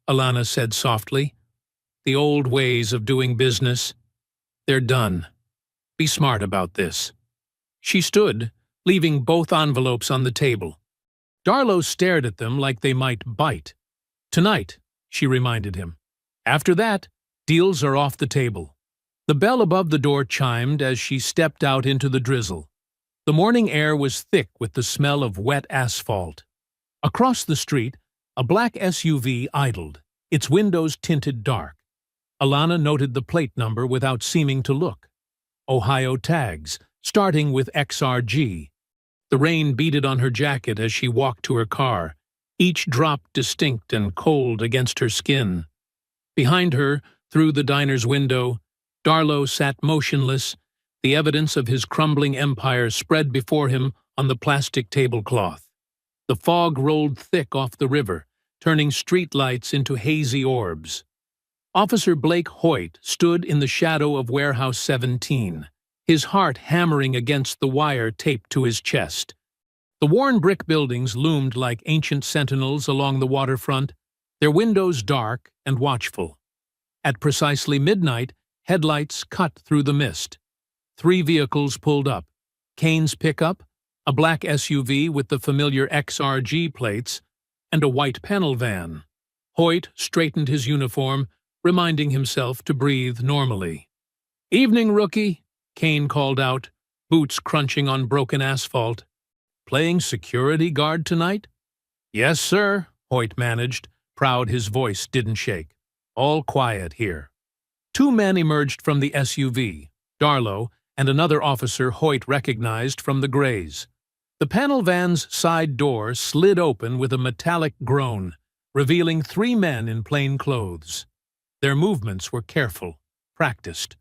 Alana said softly. The old ways of doing business. They're done. Be smart about this. She stood, leaving both envelopes on the table. Darlow stared at them like they might bite. Tonight, she reminded him. After that, deals are off the table. The bell above the door chimed as she stepped out into the drizzle. The morning air was thick with the smell of wet asphalt. Across the street, a black SUV idled, its windows tinted dark. Alana noted the plate number without seeming to look. Ohio tags, starting with XRG. The rain beaded on her jacket as she walked to her car, each drop distinct and cold against her skin. Behind her, through the diner's window, Darlow sat motionless, the evidence of his crumbling empire spread before him on the plastic tablecloth. The fog rolled thick off the river, turning streetlights into hazy orbs. Officer Blake Hoyt stood in the shadow of Warehouse 17, his heart hammering against the wire taped to his chest. The worn brick buildings loomed like ancient sentinels along the waterfront, their windows dark and watchful. At precisely midnight, headlights cut through the mist. 3 vehicles pulled up: Kane's pickup, a black SUV with the familiar XRG plates, and a white panel van. Hoyt straightened his uniform, reminding himself to breathe normally. "Evening, rookie," Kane called out, boots crunching on broken asphalt. "Playing security guard tonight?" "Yes, sir," Hoyt managed, proud his voice didn't shake. "All quiet here." 2 men emerged from the SUV, Darlow and another officer Hoyt recognized from the grays. The panel van's side door slid open with a metallic groan, revealing 3 men in plain clothes. Their movements were careful, practiced.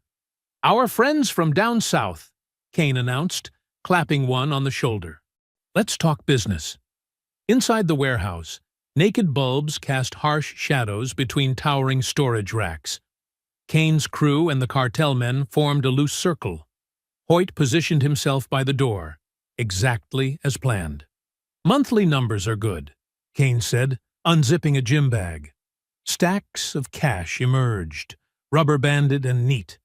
"Our friends from down south," Kane announced, clapping one on the shoulder. "Let's talk business." Inside the warehouse, naked bulbs cast harsh shadows between towering storage racks. Kane's crew and the cartel men formed a loose circle. Hoyt positioned himself by the door, exactly as planned. "Monthly numbers are good," Kane said, unzipping a gym bag. Stacks of cash emerged, rubber-banded and neat.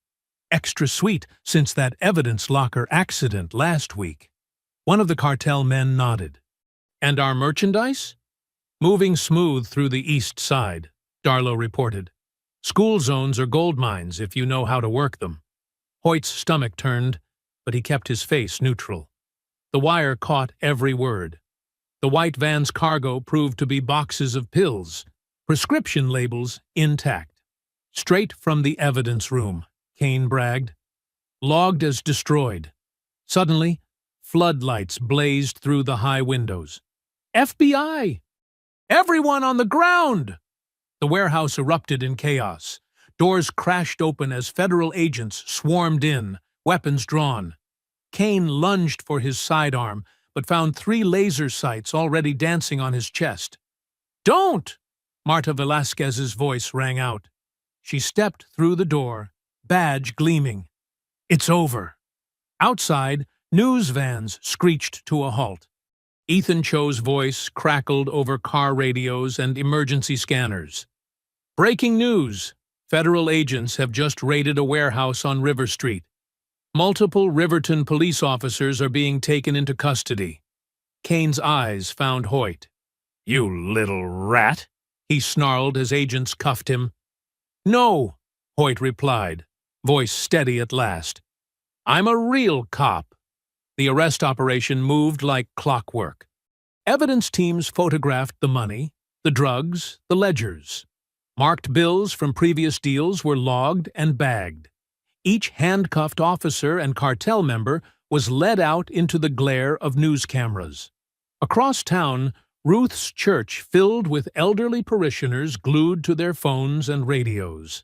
Extra sweet since that evidence locker accident last week. One of the cartel men nodded. "And our merchandise?" "Moving smooth through the east side," Darlow reported. "School zones are gold mines if you know how to work them." Hoyt's stomach turned, but he kept his face neutral. The wire caught every word. The white van's cargo proved to be boxes of pills, prescription labels intact. "Straight from the evidence room," Kane bragged. "Logged as destroyed." Suddenly, floodlights blazed through the high windows. "FBI! Everyone on the ground!" The warehouse erupted in chaos. Doors crashed open as federal agents swarmed in, weapons drawn. Kane lunged for his sidearm, but found 3 laser sights already dancing on his chest. "Don't!" Marta Velasquez's voice rang out. She stepped through the door, badge gleaming. "It's over." Outside, news vans screeched to a halt. Ethan Cho's voice crackled over car radios and emergency scanners. "Breaking news! Federal agents have just raided a warehouse on River Street. Multiple Riverton police officers are being taken into custody." Kane's eyes found Hoyt. "You little rat," he snarled as agents cuffed him. "No," Hoyt replied, voice steady at last. "I'm a real cop." The arrest operation moved like clockwork. Evidence teams photographed the money, the drugs, the ledgers. Marked bills from previous deals were logged and bagged. Each handcuffed officer and cartel member was led out into the glare of news cameras. Across town, Ruth's church filled with elderly parishioners glued to their phones and radios.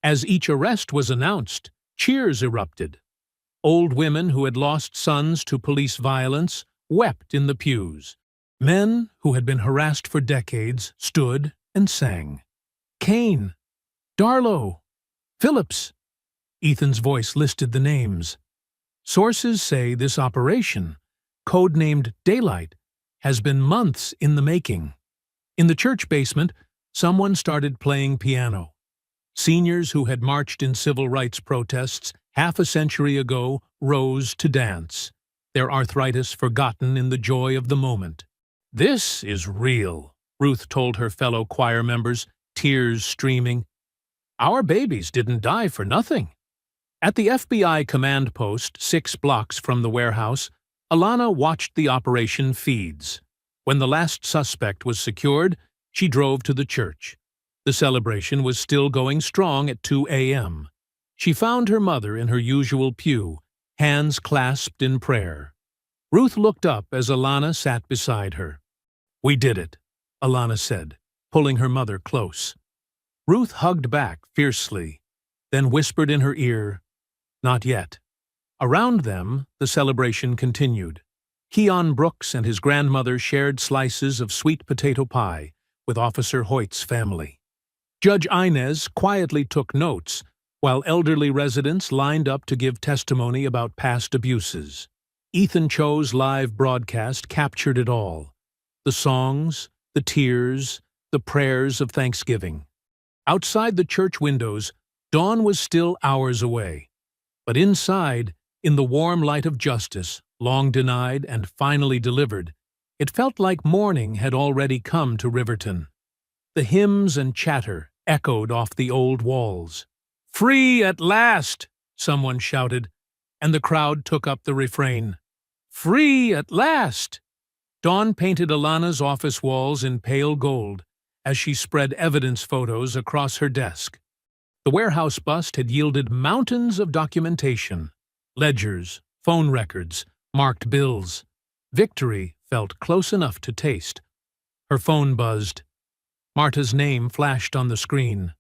As each arrest was announced, cheers erupted. Old women who had lost sons to police violence wept in the pews. Men who had been harassed for decades stood and sang. "Kane, Darlow, Phillips." Ethan's voice listed the names. "Sources say this operation, codenamed Daylight, has been months in the making." In the church basement, someone started playing piano. Seniors who had marched in civil rights protests half a century ago rose to dance, their arthritis forgotten in the joy of the moment. "This is real," Ruth told her fellow choir members, tears streaming. "Our babies didn't die for nothing." At the FBI command post 6 blocks from the warehouse, Alana watched the operation feeds. When the last suspect was secured, she drove to the church. The celebration was still going strong at 2 a.m. She found her mother in her usual pew, hands clasped in prayer. Ruth looked up as Alana sat beside her. "We did it," Alana said, pulling her mother close. Ruth hugged back fiercely, then whispered in her ear, "Not yet." Around them, the celebration continued. Keon Brooks and his grandmother shared slices of sweet potato pie with Officer Hoyt's family. Judge Inez quietly took notes, while elderly residents lined up to give testimony about past abuses. Ethan Cho's live broadcast captured it all: the songs, the tears, the prayers of thanksgiving. Outside the church windows, dawn was still hours away. But inside, in the warm light of justice, long denied and finally delivered, it felt like morning had already come to Riverton. The hymns and chatter echoed off the old walls. "Free at last!" someone shouted, and the crowd took up the refrain. "Free at last!" Dawn painted Alana's office walls in pale gold as she spread evidence photos across her desk. The warehouse bust had yielded mountains of documentation: ledgers, phone records, marked bills. Victory felt close enough to taste. Her phone buzzed. Marta's name flashed on the screen.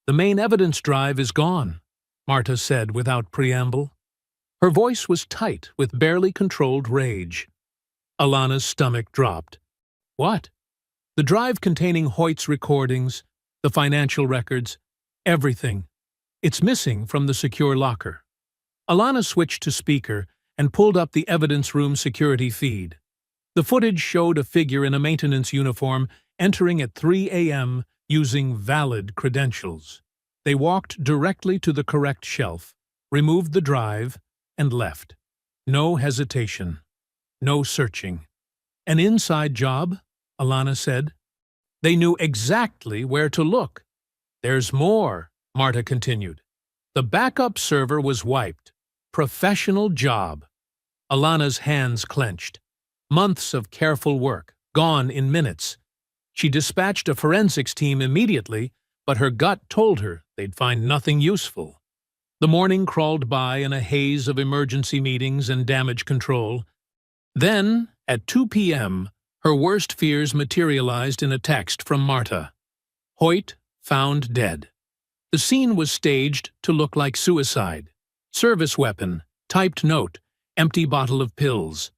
"The main evidence drive is gone," Marta said without preamble. Her voice was tight with barely controlled rage. Alana's stomach dropped. "What?" "The drive containing Hoyt's recordings, the financial records, everything. It's missing from the secure locker." Alana switched to speaker and pulled up the evidence room security feed. The footage showed a figure in a maintenance uniform entering at 3 a.m. using valid credentials. They walked directly to the correct shelf, removed the drive, and left. No hesitation. No searching. "An inside job," Alana said. "They knew exactly where to look." "There's more," Marta continued. "The backup server was wiped. Professional job." Alana's hands clenched. Months of careful work, gone in minutes. She dispatched a forensics team immediately, but her gut told her they'd find nothing useful. The morning crawled by in a haze of emergency meetings and damage control. Then, at 2 p.m., her worst fears materialized in a text from Marta. "Hoyt found dead." The scene was staged to look like suicide. Service weapon, typed note, empty bottle of pills.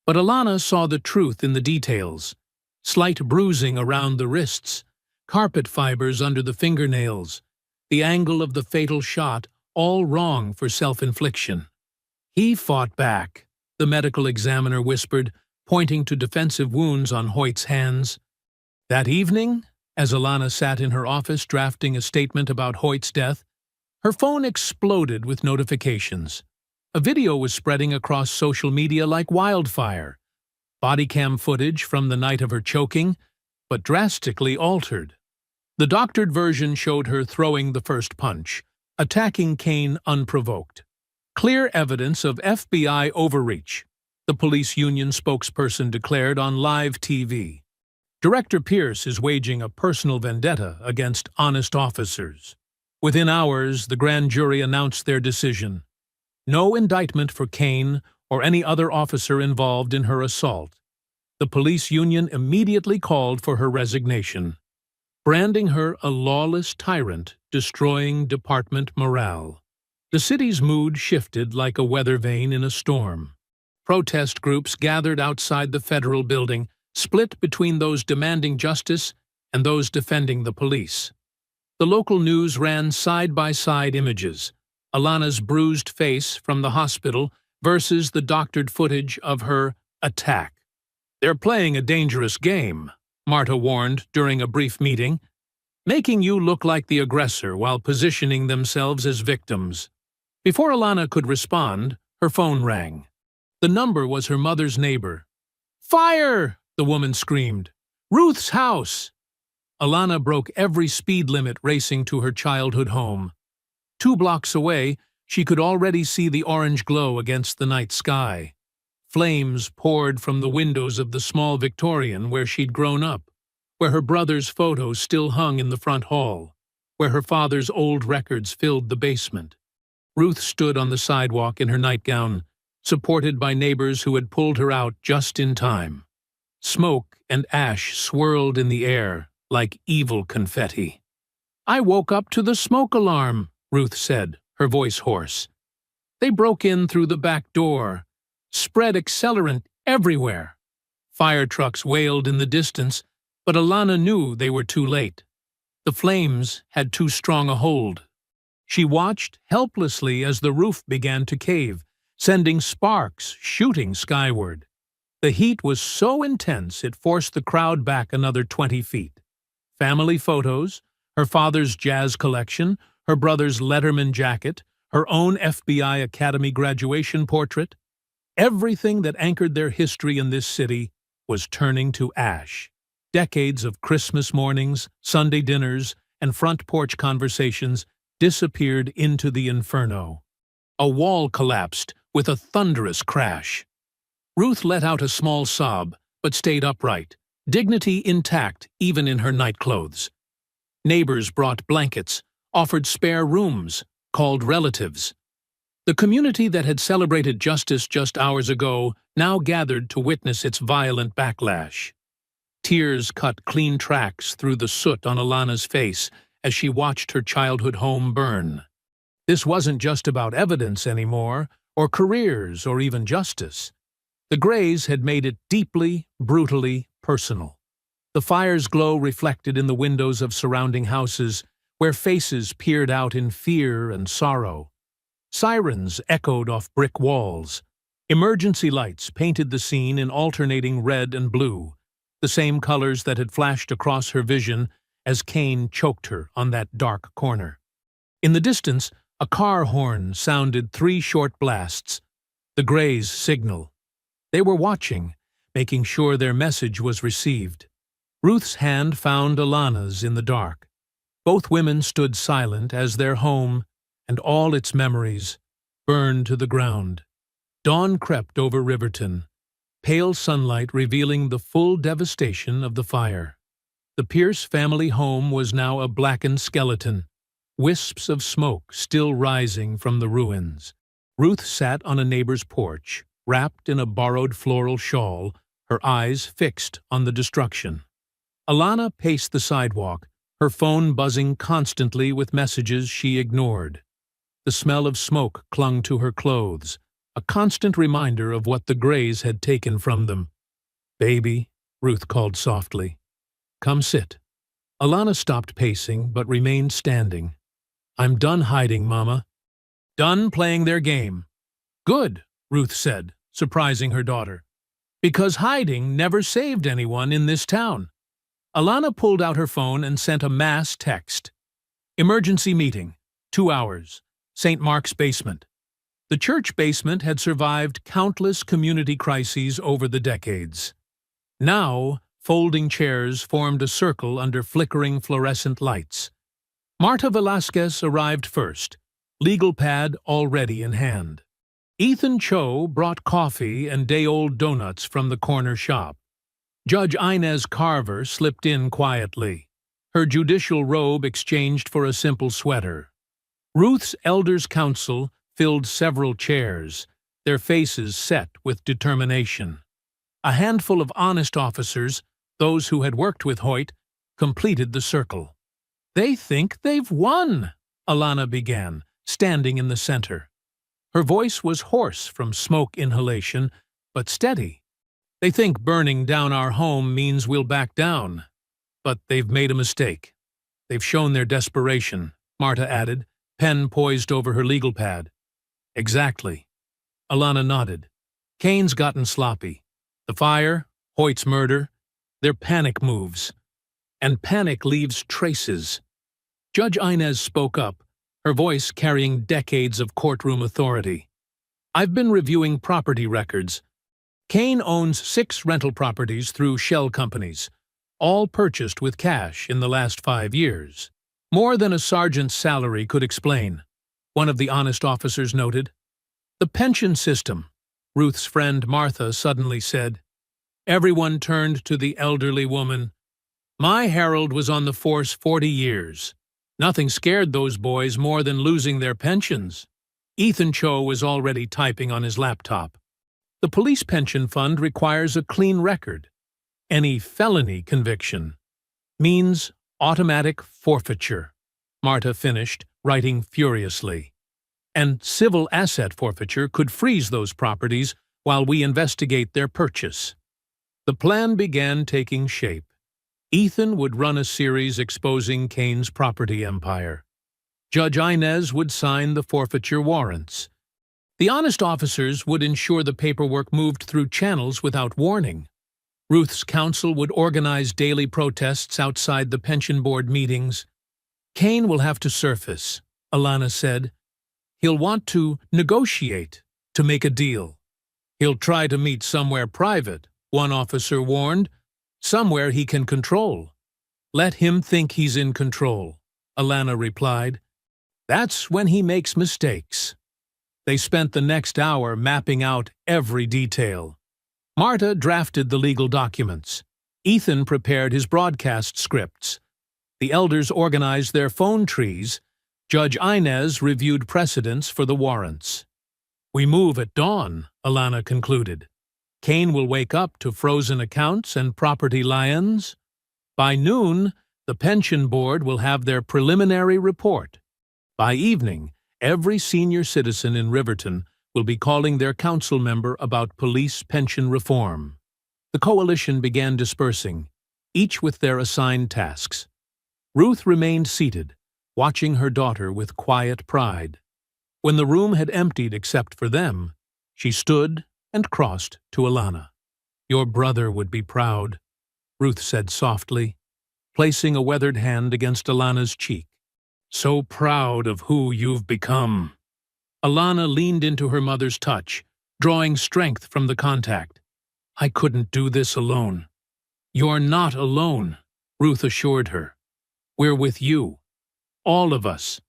But Alana saw the truth in the details. Slight bruising around the wrists, carpet fibers under the fingernails, the angle of the fatal shot, all wrong for self-infliction. "He fought back," the medical examiner whispered, pointing to defensive wounds on Hoyt's hands. That evening, as Alana sat in her office drafting a statement about Hoyt's death, her phone exploded with notifications. A video was spreading across social media like wildfire. Body cam footage from the night of her choking, but drastically altered. The doctored version showed her throwing the first punch, attacking Kane unprovoked. "Clear evidence of FBI overreach," the police union spokesperson declared on live TV. "Director Pierce is waging a personal vendetta against honest officers." Within hours, the grand jury announced their decision. No indictment for Kane or any other officer involved in her assault. The police union immediately called for her resignation, branding her a lawless tyrant destroying department morale. The city's mood shifted like a weather vane in a storm. Protest groups gathered outside the federal building, split between those demanding justice and those defending the police. The local news ran side-by-side images: Alana's bruised face from the hospital versus the doctored footage of her attack. "They're playing a dangerous game," Marta warned during a brief meeting, "making you look like the aggressor while positioning themselves as victims." Before Alana could respond, her phone rang. The number was her mother's neighbor. "Fire!" the woman screamed. "Ruth's house!" Alana broke every speed limit racing to her childhood home. 2 blocks away, she could already see the orange glow against the night sky. Flames poured from the windows of the small Victorian where she'd grown up, where her brother's photos still hung in the front hall, where her father's old records filled the basement. Ruth stood on the sidewalk in her nightgown, supported by neighbors who had pulled her out just in time. Smoke and ash swirled in the air like evil confetti. "I woke up to the smoke alarm," Ruth said, her voice hoarse. "They broke in through the back door, spread accelerant everywhere." Fire trucks wailed in the distance, but Alana knew they were too late. The flames had too strong a hold. She watched helplessly as the roof began to cave, sending sparks shooting skyward. The heat was so intense it forced the crowd back another 20 feet. Family photos, her father's jazz collection, her brother's Letterman jacket, her own FBI Academy graduation portrait, everything that anchored their history in this city was turning to ash. Decades of Christmas mornings, Sunday dinners, and front porch conversations disappeared into the inferno. A wall collapsed with a thunderous crash. Ruth let out a small sob, but stayed upright, dignity intact even in her nightclothes. Neighbors brought blankets, offered spare rooms, called relatives. The community that had celebrated justice just hours ago now gathered to witness its violent backlash. Tears cut clean tracks through the soot on Alana's face as she watched her childhood home burn. This wasn't just about evidence anymore, or careers, or even justice. The Greys had made it deeply, brutally personal. The fire's glow reflected in the windows of surrounding houses, where faces peered out in fear and sorrow. Sirens echoed off brick walls. Emergency lights painted the scene in alternating red and blue, the same colors that had flashed across her vision as Kane choked her on that dark corner. In the distance, a car horn sounded 3 short blasts, the Greys' signal. They were watching, making sure their message was received. Ruth's hand found Alana's in the dark. Both women stood silent as their home, and all its memories, burned to the ground. Dawn crept over Riverton, pale sunlight revealing the full devastation of the fire. The Pierce family home was now a blackened skeleton, wisps of smoke still rising from the ruins. Ruth sat on a neighbor's porch, wrapped in a borrowed floral shawl, her eyes fixed on the destruction. Alana paced the sidewalk, her phone buzzing constantly with messages she ignored. The smell of smoke clung to her clothes, a constant reminder of what the Greys had taken from them. "Baby," Ruth called softly. "Come sit." Alana stopped pacing, but remained standing. "I'm done hiding, Mama." "Done playing their game." "Good," Ruth said, surprising her daughter. "Because hiding never saved anyone in this town." Alana pulled out her phone and sent a mass text. "Emergency meeting. 2 hours. St. Mark's basement." The church basement had survived countless community crises over the decades. Now, folding chairs formed a circle under flickering fluorescent lights. Marta Velasquez arrived first, legal pad already in hand. Ethan Cho brought coffee and day-old donuts from the corner shop. Judge Inez Carver slipped in quietly, her judicial robe exchanged for a simple sweater. Ruth's elders' council filled several chairs, their faces set with determination. A handful of honest officers, those who had worked with Hoyt, completed the circle. "They think they've won," Alana began, standing in the center. Her voice was hoarse from smoke inhalation, but steady. "They think burning down our home means we'll back down. But they've made a mistake. They've shown their desperation," Marta added, pen poised over her legal pad. "Exactly." Alana nodded. "Kane's gotten sloppy. The fire, Hoyt's murder, they're panic moves. And panic leaves traces." Judge Inez spoke up, her voice carrying decades of courtroom authority. "I've been reviewing property records. Kane owns 6 rental properties through shell companies, all purchased with cash in the last 5 years. More than a sergeant's salary could explain," one of the honest officers noted. "The pension system," Ruth's friend Martha suddenly said. Everyone turned to the elderly woman. "My Harold was on the force 40 years. Nothing scared those boys more than losing their pensions." Ethan Cho was already typing on his laptop. The police pension fund requires a clean record. Any felony conviction means automatic forfeiture. Marta finished, writing furiously. And civil asset forfeiture could freeze those properties while we investigate their purchase. The plan began taking shape. Ethan would run a series exposing Kane's property empire. Judge Inez would sign the forfeiture warrants. The honest officers would ensure the paperwork moved through channels without warning. Ruth's counsel would organize daily protests outside the pension board meetings. Kane will have to surface, Alana said. He'll want to negotiate, to make a deal. He'll try to meet somewhere private, one officer warned, somewhere he can control. Let him think he's in control, Alana replied. That's when he makes mistakes. They spent the next hour mapping out every detail. Marta drafted the legal documents. Ethan prepared his broadcast scripts. The elders organized their phone trees. Judge Inez reviewed precedents for the warrants. We move at dawn, Alana concluded. Kane will wake up to frozen accounts and property liens. By noon, the pension board will have their preliminary report. By evening, every senior citizen in Riverton will be calling their council member about police pension reform. The coalition began dispersing, each with their assigned tasks. Ruth remained seated, watching her daughter with quiet pride. When the room had emptied except for them, she stood and crossed to Alana. Your brother would be proud, Ruth said softly, placing a weathered hand against Alana's cheek. So proud of who you've become. Alana leaned into her mother's touch, drawing strength from the contact. I couldn't do this alone. You're not alone, Ruth assured her. We're with you. All of us.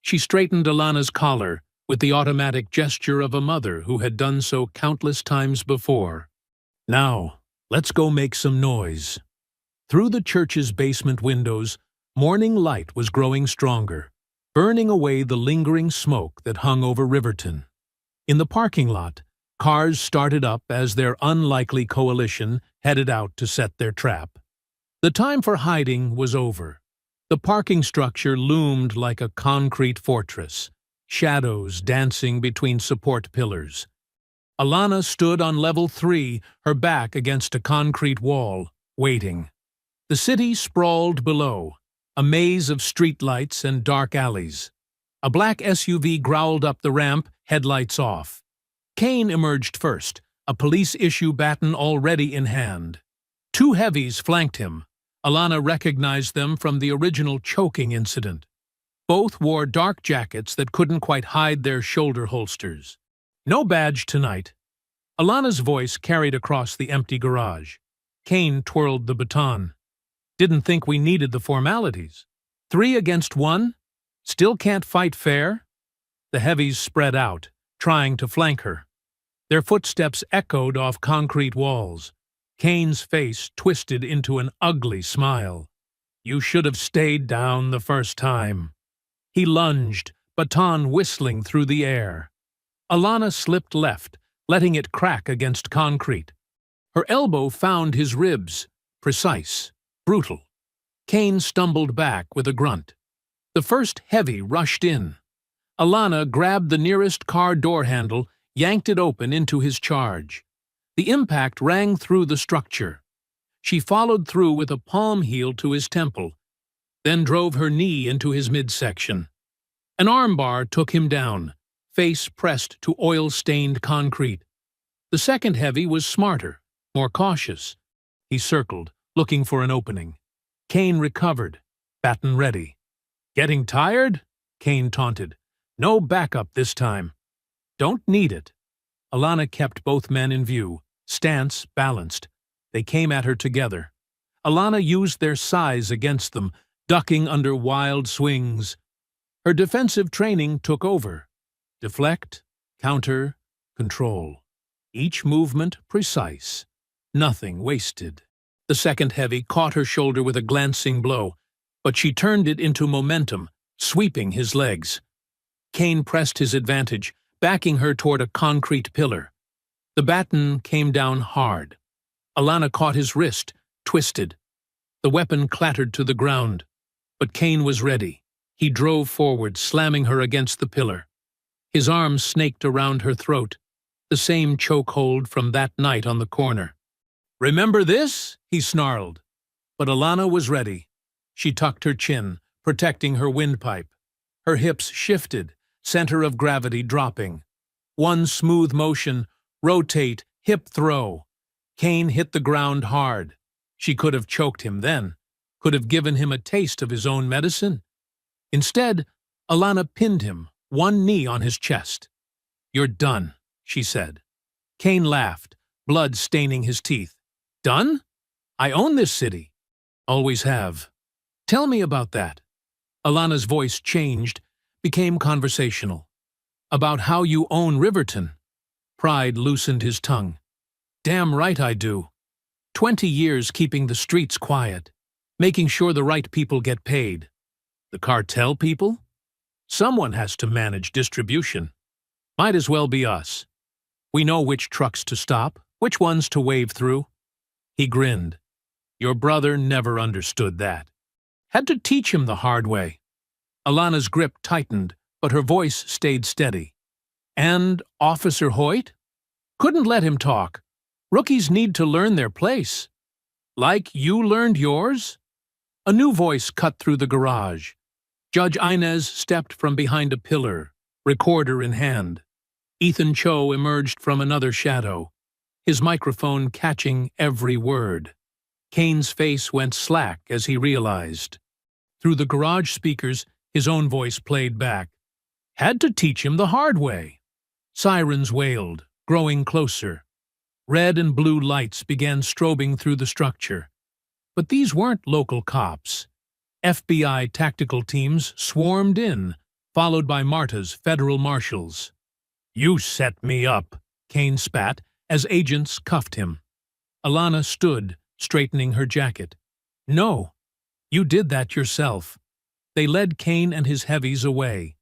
She straightened Alana's collar with the automatic gesture of a mother who had done so countless times before. Now, let's go make some noise. Through the church's basement windows, morning light was growing stronger, burning away the lingering smoke that hung over Riverton. In the parking lot, cars started up as their unlikely coalition headed out to set their trap. The time for hiding was over. The parking structure loomed like a concrete fortress, shadows dancing between support pillars. Alana stood on level 3, her back against a concrete wall, waiting. The city sprawled below, a maze of streetlights and dark alleys. A black SUV growled up the ramp, headlights off. Kane emerged first, a police-issue baton already in hand. 2 heavies flanked him. Alana recognized them from the original choking incident. Both wore dark jackets that couldn't quite hide their shoulder holsters. No badge tonight. Alana's voice carried across the empty garage. Kane twirled the baton. Didn't think we needed the formalities. 3 against 1? Still can't fight fair? The heavies spread out, trying to flank her. Their footsteps echoed off concrete walls. Kane's face twisted into an ugly smile. You should have stayed down the first time. He lunged, baton whistling through the air. Alana slipped left, letting it crack against concrete. Her elbow found his ribs, precise. Brutal. Kane stumbled back with a grunt. The first heavy rushed in. Alana grabbed the nearest car door handle, yanked it open into his charge. The impact rang through the structure. She followed through with a palm heel to his temple, then drove her knee into his midsection. An armbar took him down, face pressed to oil-stained concrete. The second heavy was smarter, more cautious. He circled, looking for an opening. Kane recovered, baton ready. Getting tired? Kane taunted. No backup this time. Don't need it. Alana kept both men in view, stance balanced. They came at her together. Alana used their size against them, ducking under wild swings. Her defensive training took over. Deflect, counter, control. Each movement precise. Nothing wasted. The second heavy caught her shoulder with a glancing blow, but she turned it into momentum, sweeping his legs. Kane pressed his advantage, backing her toward a concrete pillar. The baton came down hard. Alana caught his wrist, twisted. The weapon clattered to the ground. But Kane was ready. He drove forward, slamming her against the pillar. His arms snaked around her throat, the same chokehold from that night on the corner. "Remember this?" he snarled. But Alana was ready. She tucked her chin, protecting her windpipe. Her hips shifted, center of gravity dropping. One smooth motion, rotate, hip throw. Kane hit the ground hard. She could have choked him then, could have given him a taste of his own medicine. Instead, Alana pinned him, one knee on his chest. "You're done," she said. Kane laughed, blood staining his teeth. "Done? I own this city. Always have. Tell me about that." Alana's voice changed, became conversational. "About how you own Riverton." Pride loosened his tongue. "Damn right I do. 20 years keeping the streets quiet, making sure the right people get paid. The cartel people? Someone has to manage distribution. Might as well be us. We know which trucks to stop, which ones to wave through." He grinned. "Your brother never understood that. Had to teach him the hard way." Alana's grip tightened, but her voice stayed steady. "And Officer Hoyt? Couldn't let him talk. Rookies need to learn their place. Like you learned yours?" A new voice cut through the garage. Judge Inez stepped from behind a pillar, recorder in hand. Ethan Cho emerged from another shadow, his microphone catching every word. Kane's face went slack as he realized. Through the garage speakers, his own voice played back. "Had to teach him the hard way." Sirens wailed, growing closer. Red and blue lights began strobing through the structure. But these weren't local cops. FBI tactical teams swarmed in, followed by Marta's federal marshals. "You set me up," Kane spat, as agents cuffed him. Alana stood, straightening her jacket. "No, you did that yourself." They led Kane and his heavies away.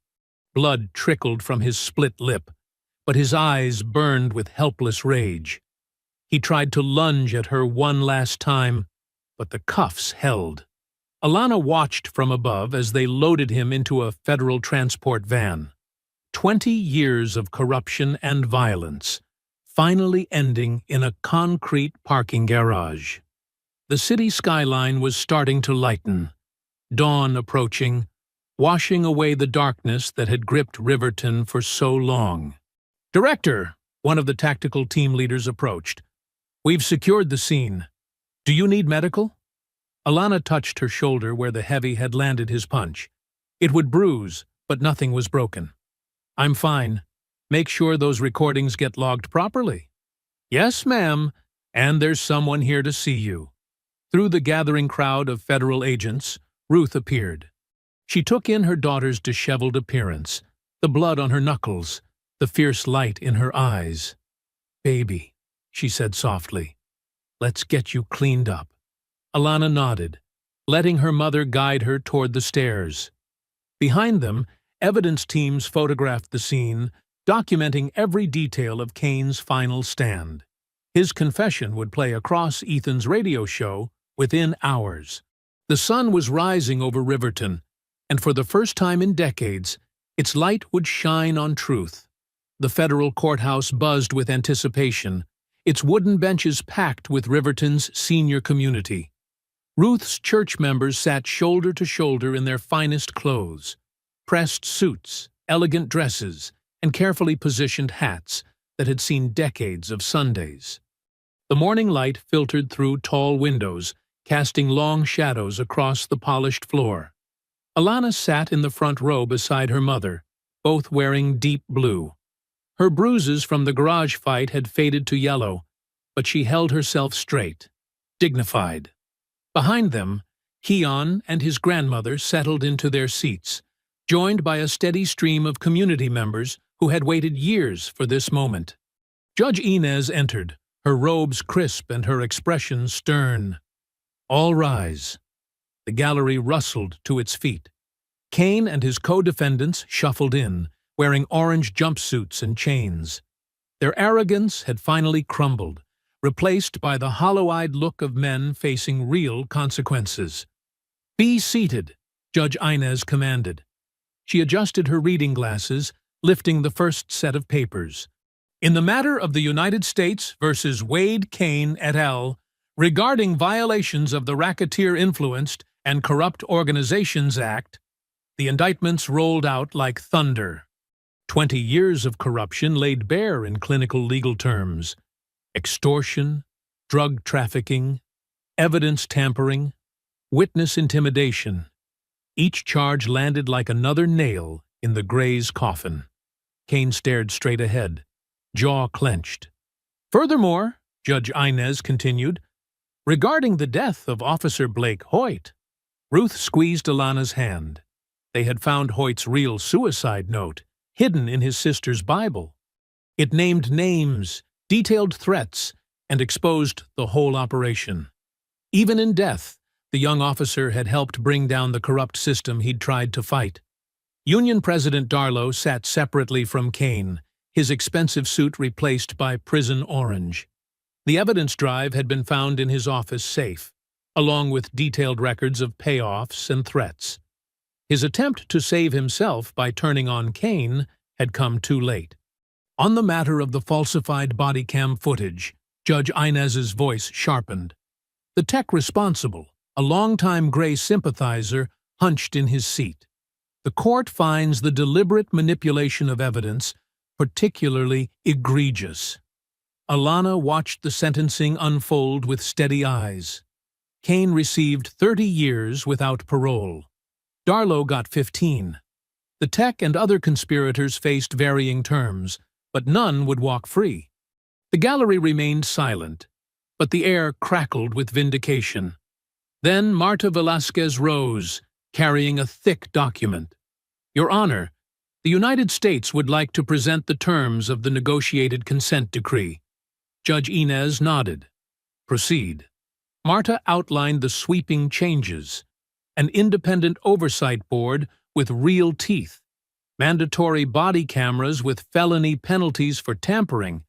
Blood trickled from his split lip, but his eyes burned with helpless rage. He tried to lunge at her one last time, but the cuffs held. Alana watched from above as they loaded him into a federal transport van. 20 years of corruption and violence, finally ending in a concrete parking garage. The city skyline was starting to lighten, dawn approaching, washing away the darkness that had gripped Riverton for so long. "Director," one of the tactical team leaders approached. "We've secured the scene. Do you need medical?" Alana touched her shoulder where the heavy had landed his punch. It would bruise, but nothing was broken. "I'm fine. Make sure those recordings get logged properly." "Yes, ma'am, and there's someone here to see you." Through the gathering crowd of federal agents, Ruth appeared. She took in her daughter's disheveled appearance, the blood on her knuckles, the fierce light in her eyes. "Baby," she said softly, "let's get you cleaned up." Alana nodded, letting her mother guide her toward the stairs. Behind them, evidence teams photographed the scene, documenting every detail of Kane's final stand. His confession would play across Ethan's radio show within hours. The sun was rising over Riverton, and for the first time in decades, its light would shine on truth. The federal courthouse buzzed with anticipation, its wooden benches packed with Riverton's senior community. Ruth's church members sat shoulder to shoulder in their finest clothes, pressed suits, elegant dresses, and carefully positioned hats that had seen decades of Sundays. The morning light filtered through tall windows, casting long shadows across the polished floor. Alana sat in the front row beside her mother, both wearing deep blue. Her bruises from the garage fight had faded to yellow, but she held herself straight, dignified. Behind them, Keon and his grandmother settled into their seats, joined by a steady stream of community members who had waited years for this moment. Judge Inez entered, her robes crisp and her expression stern. "All rise." The gallery rustled to its feet. Kane and his co-defendants shuffled in, wearing orange jumpsuits and chains. Their arrogance had finally crumbled, replaced by the hollow-eyed look of men facing real consequences. "Be seated," Judge Inez commanded. She adjusted her reading glasses, lifting the first set of papers. In the matter of the United States versus Wade Kane et al., regarding violations of the Racketeer Influenced and Corrupt Organizations Act, the indictments rolled out like thunder. 20 years of corruption laid bare in clinical legal terms: extortion, drug trafficking, evidence tampering, witness intimidation. Each charge landed like another nail in the Gray's coffin. Kane stared straight ahead, jaw clenched. "Furthermore," Judge Inez continued, "regarding the death of Officer Blake Hoyt." Ruth squeezed Alana's hand. They had found Hoyt's real suicide note, hidden in his sister's Bible. It named names, detailed threats, and exposed the whole operation. Even in death, the young officer had helped bring down the corrupt system he'd tried to fight. Union President Darlow sat separately from Kane, his expensive suit replaced by prison orange. The evidence drive had been found in his office safe, along with detailed records of payoffs and threats. His attempt to save himself by turning on Kane had come too late. On the matter of the falsified body cam footage, Judge Inez's voice sharpened. The tech responsible, a longtime Gray sympathizer, hunched in his seat. The court finds the deliberate manipulation of evidence particularly egregious. Alana watched the sentencing unfold with steady eyes. Kane received 30 years without parole. Darlow got 15. The tech and other conspirators faced varying terms, but none would walk free. The gallery remained silent, but the air crackled with vindication. Then Marta Velasquez rose, carrying a thick document. "Your Honor, the United States would like to present the terms of the negotiated consent decree." Judge Inez nodded. "Proceed." Marta outlined the sweeping changes: an independent oversight board with real teeth, mandatory body cameras with felony penalties for tampering,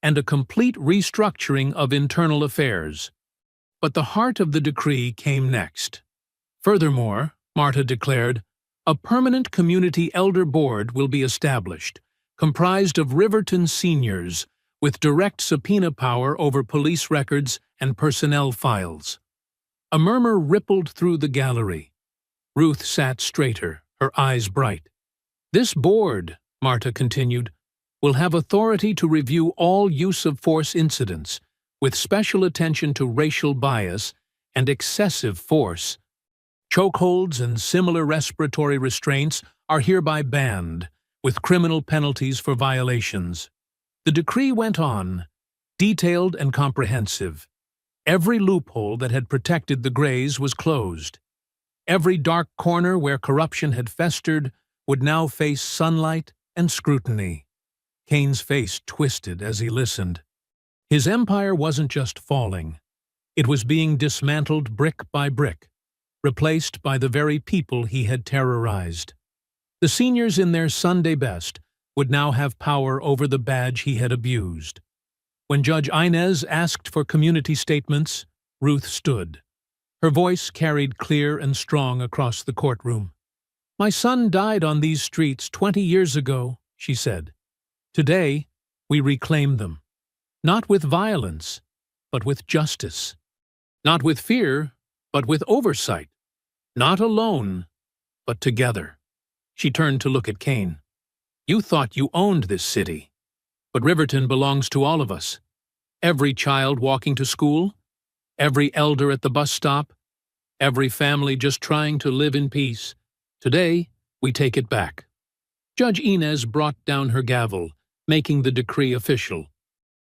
and a complete restructuring of internal affairs. But the heart of the decree came next. Furthermore, Marta declared, a permanent community elder board will be established, comprised of Riverton seniors, with direct subpoena power over police records and personnel files. A murmur rippled through the gallery. Ruth sat straighter, her eyes bright. "This board," Marta continued, "will have authority to review all use-of-force incidents, with special attention to racial bias and excessive force. Chokeholds and similar respiratory restraints are hereby banned, with criminal penalties for violations." The decree went on, detailed and comprehensive. Every loophole that had protected the Grays was closed. Every dark corner where corruption had festered would now face sunlight and scrutiny. Kane's face twisted as he listened. His empire wasn't just falling. It was being dismantled brick by brick, replaced by the very people he had terrorized. The seniors in their Sunday best would now have power over the badge he had abused. When Judge Inez asked for community statements, Ruth stood. Her voice carried clear and strong across the courtroom. "My son died on these streets 20 years ago," she said. "Today, we reclaim them. Not with violence, but with justice. Not with fear, but with oversight. Not alone, but together." She turned to look at Kane. "You thought you owned this city, but Riverton belongs to all of us. Every child walking to school, every elder at the bus stop, every family just trying to live in peace. Today, we take it back." Judge Inez brought down her gavel, making the decree official.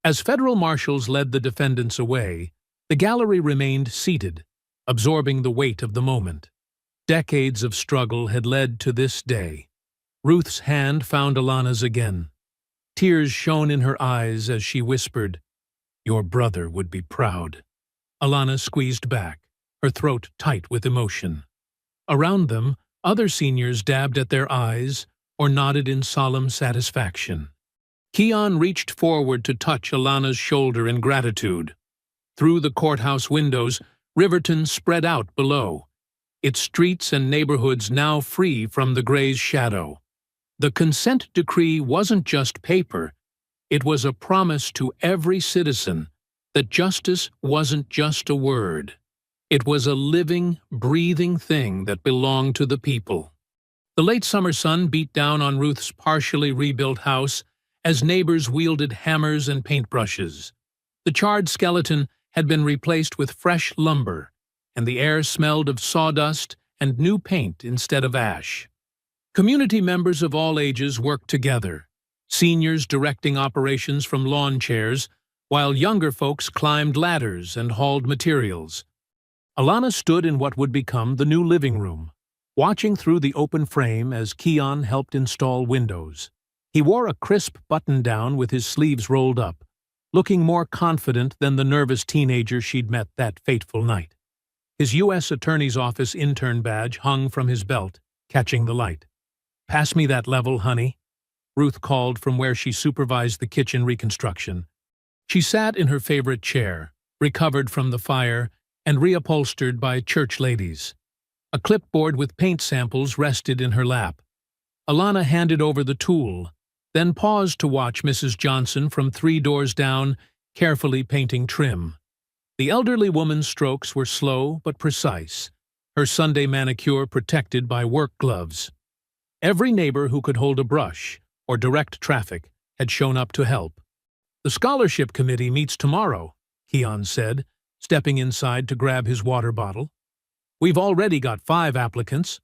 As federal marshals led the defendants away, the gallery remained seated, absorbing the weight of the moment. Decades of struggle had led to this day. Ruth's hand found Alana's again. Tears shone in her eyes as she whispered, "Your brother would be proud." Alana squeezed back, her throat tight with emotion. Around them, other seniors dabbed at their eyes, or nodded in solemn satisfaction. Keon reached forward to touch Alana's shoulder in gratitude. Through the courthouse windows, Riverton spread out below, its streets and neighborhoods now free from the Gray's shadow. The consent decree wasn't just paper, it was a promise to every citizen that justice wasn't just a word. It was a living, breathing thing that belonged to the people. The late summer sun beat down on Ruth's partially rebuilt house as neighbors wielded hammers and paintbrushes. The charred skeleton had been replaced with fresh lumber, and the air smelled of sawdust and new paint instead of ash. Community members of all ages worked together, seniors directing operations from lawn chairs, while younger folks climbed ladders and hauled materials. Alana stood in what would become the new living room, watching through the open frame as Keon helped install windows. He wore a crisp button-down with his sleeves rolled up, looking more confident than the nervous teenager she'd met that fateful night. His U.S. Attorney's Office intern badge hung from his belt, catching the light. "Pass me that level, honey," Ruth called from where she supervised the kitchen reconstruction. She sat in her favorite chair, recovered from the fire and reupholstered by church ladies. A clipboard with paint samples rested in her lap. Alana handed over the tool, then paused to watch Mrs. Johnson from 3 doors down, carefully painting trim. The elderly woman's strokes were slow but precise, her Sunday manicure protected by work gloves. Every neighbor who could hold a brush or direct traffic had shown up to help. "The scholarship committee meets tomorrow," Keon said, stepping inside to grab his water bottle. "We've already got 5 applicants,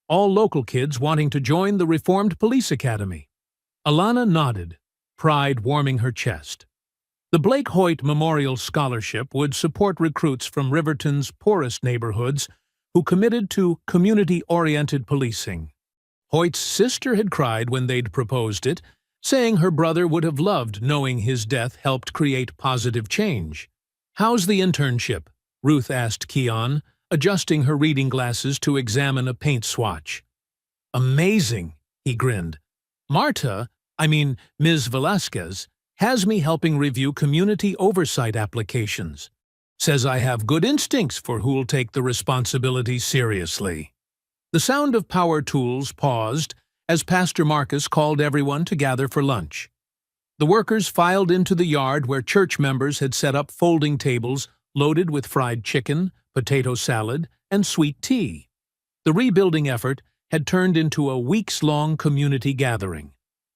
all local kids wanting to join the Reformed Police Academy." Alana nodded, pride warming her chest. The Blake Hoyt Memorial Scholarship would support recruits from Riverton's poorest neighborhoods who committed to community-oriented policing. Hoyt's sister had cried when they'd proposed it, saying her brother would have loved knowing his death helped create positive change. "How's the internship?" Ruth asked Keon, adjusting her reading glasses to examine a paint swatch. "Amazing," he grinned. Ms. Velasquez, has me helping review community oversight applications. Says I have good instincts for who'll take the responsibility seriously." The sound of power tools paused as Pastor Marcus called everyone to gather for lunch. The workers filed into the yard where church members had set up folding tables loaded with fried chicken, potato salad, and sweet tea. The rebuilding effort had turned into a weeks-long community gathering.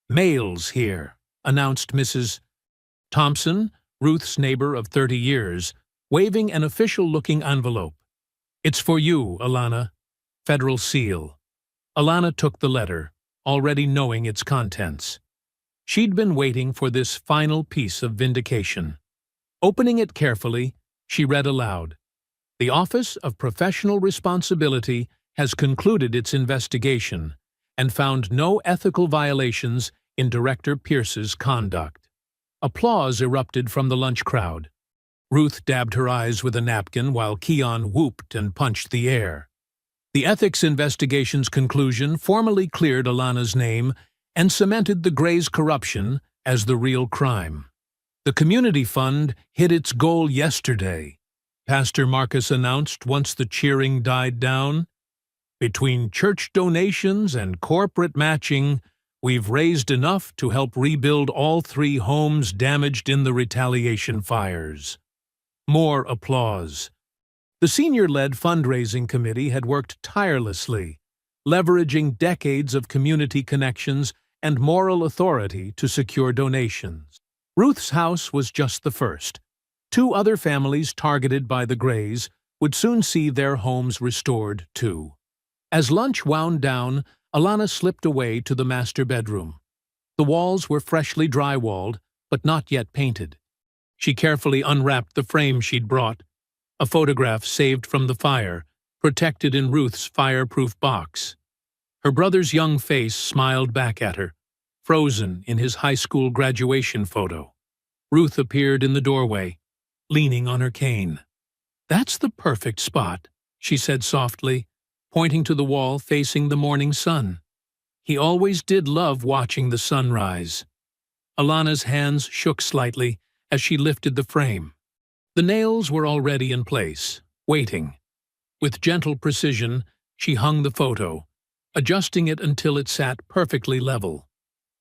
"Mail's here," announced Mrs. Thompson, Ruth's neighbor of 30 years, waving an official-looking envelope. "It's for you, Alana. Federal seal." Alana took the letter, already knowing its contents. She'd been waiting for this final piece of vindication. Opening it carefully, she read aloud, "The Office of Professional Responsibility has concluded its investigation and found no ethical violations in Director Pierce's conduct." Applause erupted from the lunch crowd. Ruth dabbed her eyes with a napkin while Keon whooped and punched the air. The ethics investigation's conclusion formally cleared Alana's name and cemented the Gray's corruption as the real crime. "The community fund hit its goal yesterday," Pastor Marcus announced once the cheering died down. "Between church donations and corporate matching, we've raised enough to help rebuild all 3 homes damaged in the retaliation fires." More applause. The senior-led fundraising committee had worked tirelessly, leveraging decades of community connections and moral authority to secure donations. Ruth's house was just the first. 2 other families targeted by the Grays would soon see their homes restored, too. As lunch wound down, Alana slipped away to the master bedroom. The walls were freshly drywalled, but not yet painted. She carefully unwrapped the frame she'd brought, a photograph saved from the fire, protected in Ruth's fireproof box. Her brother's young face smiled back at her, frozen in his high school graduation photo. Ruth appeared in the doorway, leaning on her cane. "That's the perfect spot," she said softly, pointing to the wall facing the morning sun. He always did love watching the sunrise. Alana's hands shook slightly as she lifted the frame. The nails were already in place, waiting. With gentle precision, she hung the photo, adjusting it until it sat perfectly level.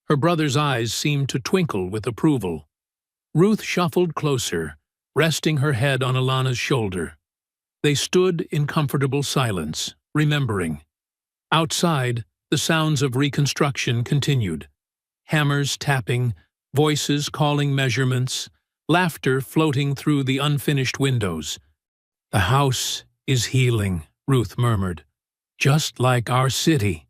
Her brother's eyes seemed to twinkle with approval. Ruth shuffled closer, resting her head on Alana's shoulder. They stood in comfortable silence, remembering. Outside, the sounds of reconstruction continued. Hammers tapping, voices calling measurements, laughter floating through the unfinished windows. "The house is healing," Ruth murmured. "Just like our city."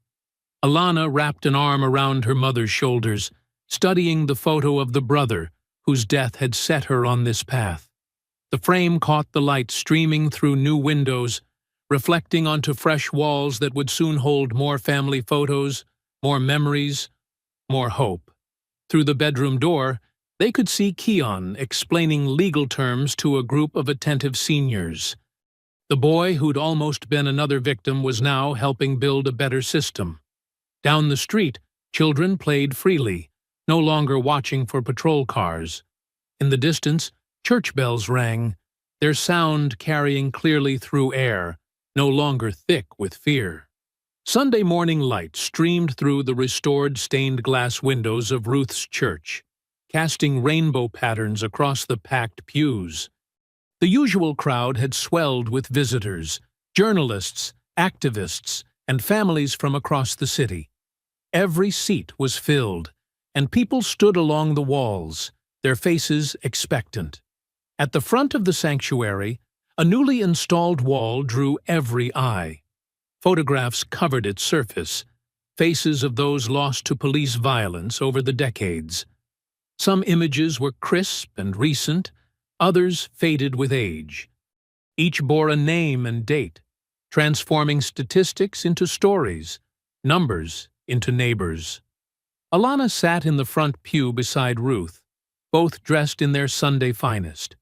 Alana wrapped an arm around her mother's shoulders, studying the photo of the brother whose death had set her on this path. The frame caught the light streaming through new windows, reflecting onto fresh walls that would soon hold more family photos, more memories, more hope. Through the bedroom door, they could see Keon explaining legal terms to a group of attentive seniors. The boy who'd almost been another victim was now helping build a better system. Down the street, children played freely, no longer watching for patrol cars. In the distance, church bells rang, their sound carrying clearly through air, no longer thick with fear. Sunday morning light streamed through the restored stained glass windows of Ruth's church, casting rainbow patterns across the packed pews. The usual crowd had swelled with visitors, journalists, activists, and families from across the city. Every seat was filled, and people stood along the walls, their faces expectant. At the front of the sanctuary, a newly installed wall drew every eye. Photographs covered its surface, faces of those lost to police violence over the decades. Some images were crisp and recent, others faded with age. Each bore a name and date, transforming statistics into stories, numbers into neighbors. Alana sat in the front pew beside Ruth, both dressed in their Sunday finest.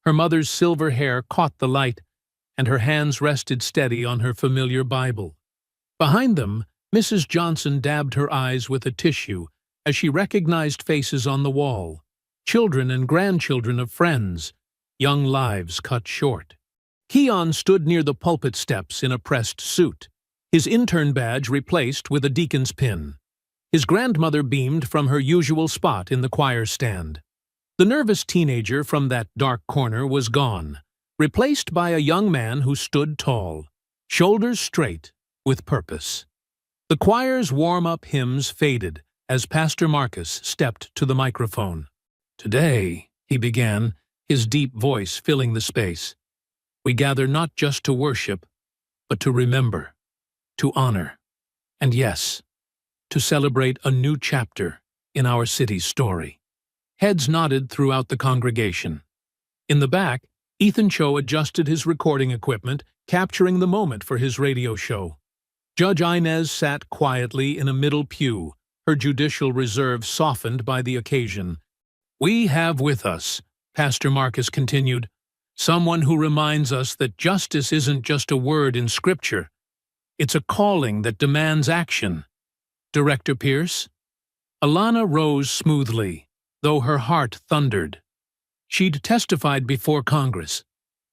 Her mother's silver hair caught the light, and her hands rested steady on her familiar Bible. Behind them, Mrs. Johnson dabbed her eyes with a tissue as she recognized faces on the wall, children and grandchildren of friends, young lives cut short. Keon stood near the pulpit steps in a pressed suit, his intern badge replaced with a deacon's pin. His grandmother beamed from her usual spot in the choir stand. The nervous teenager from that dark corner was gone, replaced by a young man who stood tall, shoulders straight, with purpose. The choir's warm-up hymns faded as Pastor Marcus stepped to the microphone. "Today," he began, his deep voice filling the space, "we gather not just to worship, but to remember, to honor, and yes, to celebrate a new chapter in our city's story." Heads nodded throughout the congregation. In the back, Ethan Cho adjusted his recording equipment, capturing the moment for his radio show. Judge Inez sat quietly in a middle pew, her judicial reserve softened by the occasion. "We have with us," Pastor Marcus continued, "someone who reminds us that justice isn't just a word in Scripture. It's a calling that demands action." "Director Pierce?" Alana rose smoothly, though her heart thundered. She'd testified before Congress,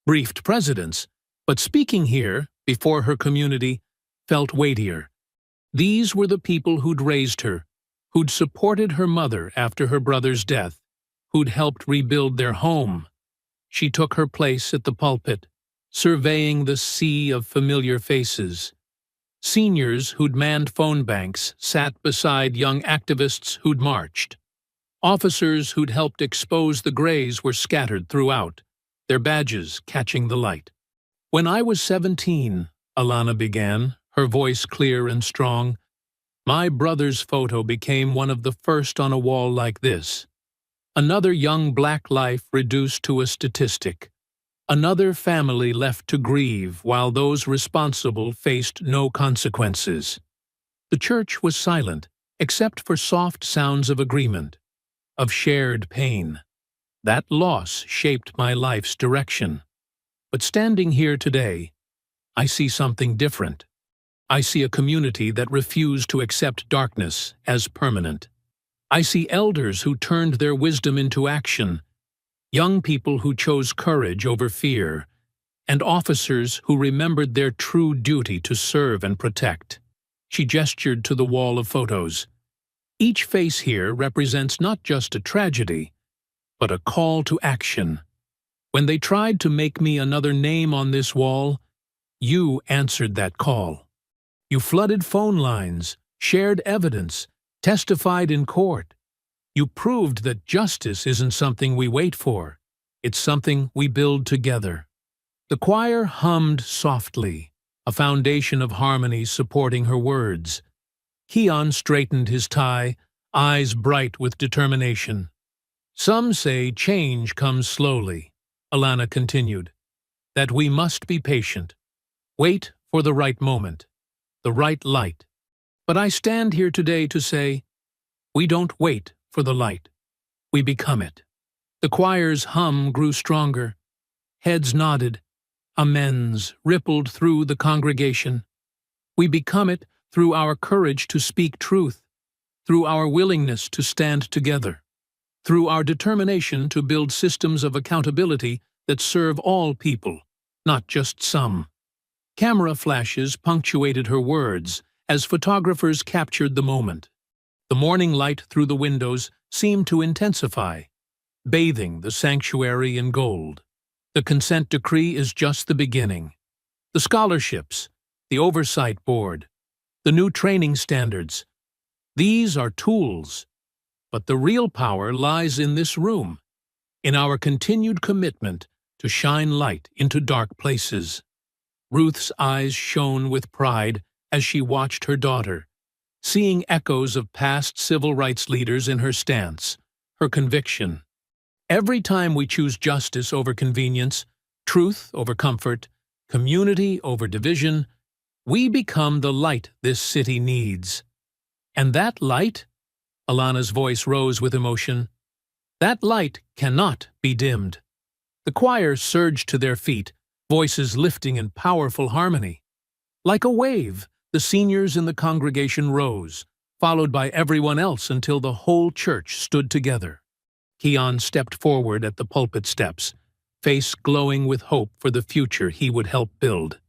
briefed presidents, but speaking here, before her community, felt weightier. These were the people who'd raised her, who'd supported her mother after her brother's death, who'd helped rebuild their home. She took her place at the pulpit, surveying the sea of familiar faces. Seniors who'd manned phone banks sat beside young activists who'd marched. Officers who'd helped expose the grays were scattered throughout, their badges catching the light. "When I was 17, Alana began, her voice clear and strong, my brother's photo became one of the first on a wall like this. Another young black life reduced to a statistic. Another family left to grieve while those responsible faced no consequences. The church was silent, except for soft sounds of agreement, of shared pain. That loss shaped my life's direction. But standing here today, I see something different. I see a community that refused to accept darkness as permanent. I see elders who turned their wisdom into action, young people who chose courage over fear, and officers who remembered their true duty to serve and protect. She gestured to the wall of photos. Each face here represents not just a tragedy, but a call to action. When they tried to make me another name on this wall, you answered that call. You flooded phone lines, shared evidence, testified in court. You proved that justice isn't something we wait for. It's something we build together. The choir hummed softly, a foundation of harmony supporting her words. Keon straightened his tie, eyes bright with determination. Some say change comes slowly, Alana continued, that we must be patient. Wait for the right moment, the right light. But I stand here today to say, we don't wait for the light. We become it. The choir's hum grew stronger. Heads nodded. Amens rippled through the congregation. We become it through our courage to speak truth, through our willingness to stand together, through our determination to build systems of accountability that serve all people, not just some. Camera flashes punctuated her words as photographers captured the moment. The morning light through the windows seemed to intensify, bathing the sanctuary in gold. The consent decree is just the beginning. The scholarships, the oversight board, the new training standards, these are tools. But the real power lies in this room, in our continued commitment to shine light into dark places. Ruth's eyes shone with pride as she watched her daughter, seeing echoes of past civil rights leaders in her stance, her conviction. Every time we choose justice over convenience, truth over comfort, community over division, we become the light this city needs. And that light, Alana's voice rose with emotion, that light cannot be dimmed. The choir surged to their feet, voices lifting in powerful harmony. Like a wave, the seniors in the congregation rose, followed by everyone else until the whole church stood together. Keon stepped forward at the pulpit steps, face glowing with hope for the future he would help build.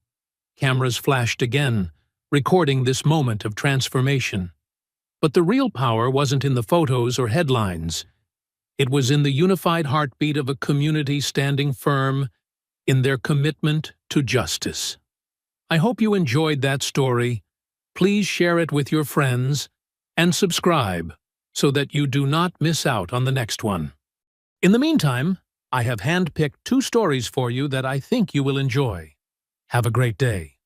Cameras flashed again, recording this moment of transformation. But the real power wasn't in the photos or headlines. It was in the unified heartbeat of a community standing firm in their commitment to justice. I hope you enjoyed that story. Please share it with your friends and subscribe so that you do not miss out on the next one. In the meantime, I have handpicked 2 stories for you that I think you will enjoy. Have a great day.